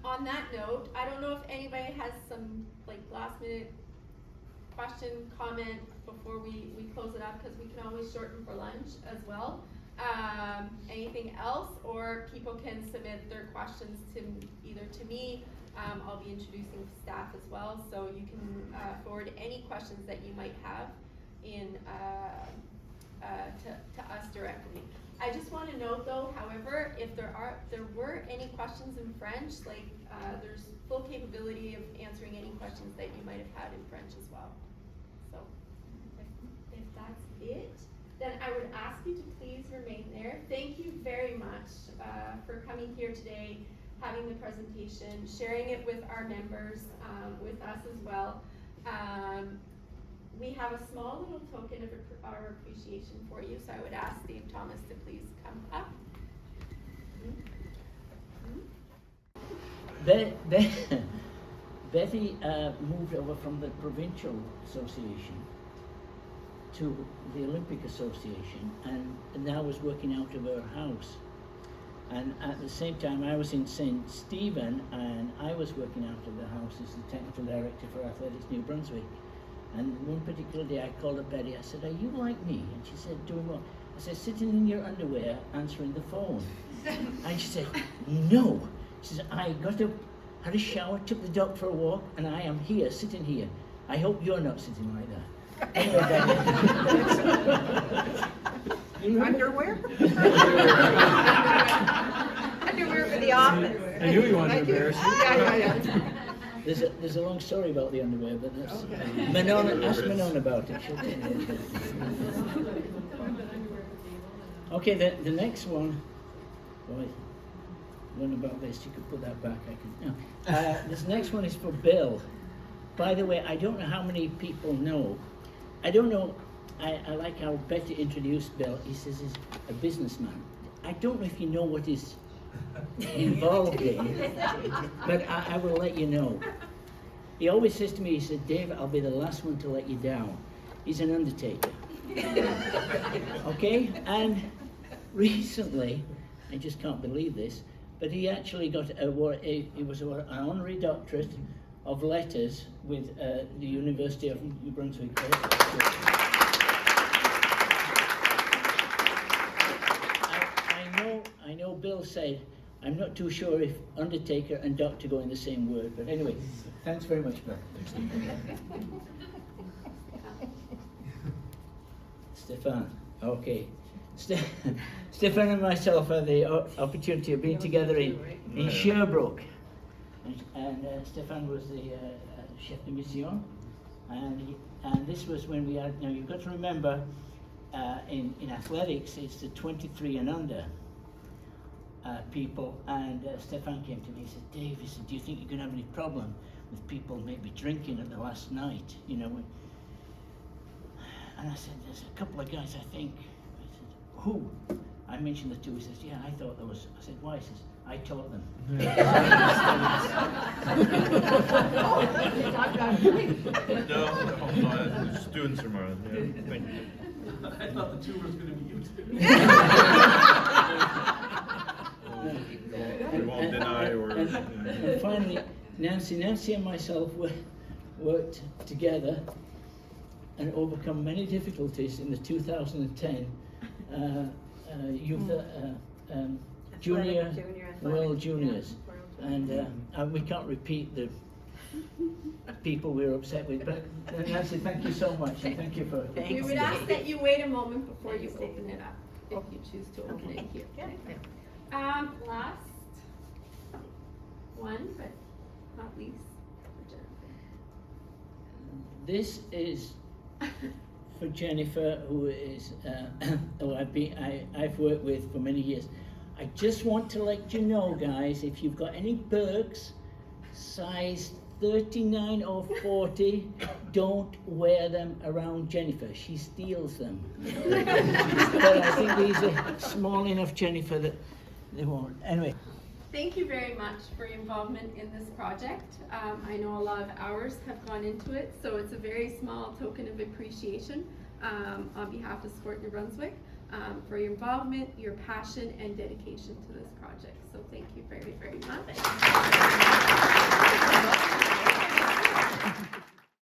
On that note, I don't know if anybody has some like last minute question, comment before we close it up, because we can always shorten for lunch as well. Anything else, or people can submit their questions to either to me. I'll be introducing staff as well, so you can forward any questions that you might have in to us directly. I just want to note though, however, if there were any questions in French, like there's full capability of answering any questions that you might have had in French as well. So if that's it, then I would ask you to please remain there. Thank you very much for coming here today, having the presentation, sharing it with our members, with us as well. We have a small little token of our appreciation for you, so I would ask Dave Thomas to please come up.
Betty moved over from the provincial association to the Olympic Association, and now is working out of her house. And at the same time, I was in St. Stephen, and I was working out of the house as the technical director for Athletics New Brunswick. And one particular day I called up Betty, I said, "Are you like me?" And she said, "Doing what?" I said, "Sitting in your underwear, answering the phone." And she said, "No." She said, "I got up, had a shower, took the dog for a walk, and I am here, sitting here. I hope you're not sitting like that." Anyway, Betty.
Underwear?
Underwear for the office.
I knew you wanted to embarrass you.
Yeah.
There's a long story about the underwear, but that's
Okay.
Manona. Ask Manona about it. She'll tell you. Okay, the next one. Boy, learn about this. You could put that back. I can. No. This next one is for Bill. By the way, I don't know how many people know. I don't know. I like how Betty introduced Bill. He says he's a businessman. I don't know if you know what he's involved in, but I will let you know. He always says to me, he said, "Dave, I'll be the last one to let you down." He's an undertaker. Okay? And recently, I just can't believe this, but he actually got he was an honorary doctorate of letters with the University of New Brunswick. I know Bill said, I'm not too sure if undertaker and doctor go in the same word, but anyway, thanks very much, Bill. Stefan, okay. Stefan and myself had the opportunity of being together in Sherbrooke. And Stefan was the chef de mission, and this was when we had, now you've got to remember, in athletics, it's the 23 and under people, and Stefan came to me and said, "Dave," he said, "do you think you're going to have any problem with people maybe drinking at the last night, you know?" And I said, "There's a couple of guys, I think." I said, "Who?" I mentioned the two. He says, "Yeah, I thought there was." I said, "Why?" He says, "I taught them."
No, students are more, yeah, thank you.
I thought the two was gonna be you two.
We won't deny or.
And finally, Nancy and myself worked together and overcome many difficulties in the 2010 youth junior World Juniors, and we can't repeat the people we were upset with, but Nancy, thank you so much, and thank you for.
We would ask that you wait a moment before you open it up, if you choose to open it here. Last one, but not least, for Jennifer.
This is for Jennifer, who is who I've worked with for many years. I just want to let you know, guys, if you've got any Birks, size 39 or 40, don't wear them around Jennifer. She steals them. But I think these are small enough, Jennifer, that they won't. Anyway.
Thank you very much for your involvement in this project. I know a lot of hours have gone into it, so it's a very small token of appreciation on behalf of Sport New Brunswick. for your involvement, your passion, and dedication to this project. So thank you very, very much.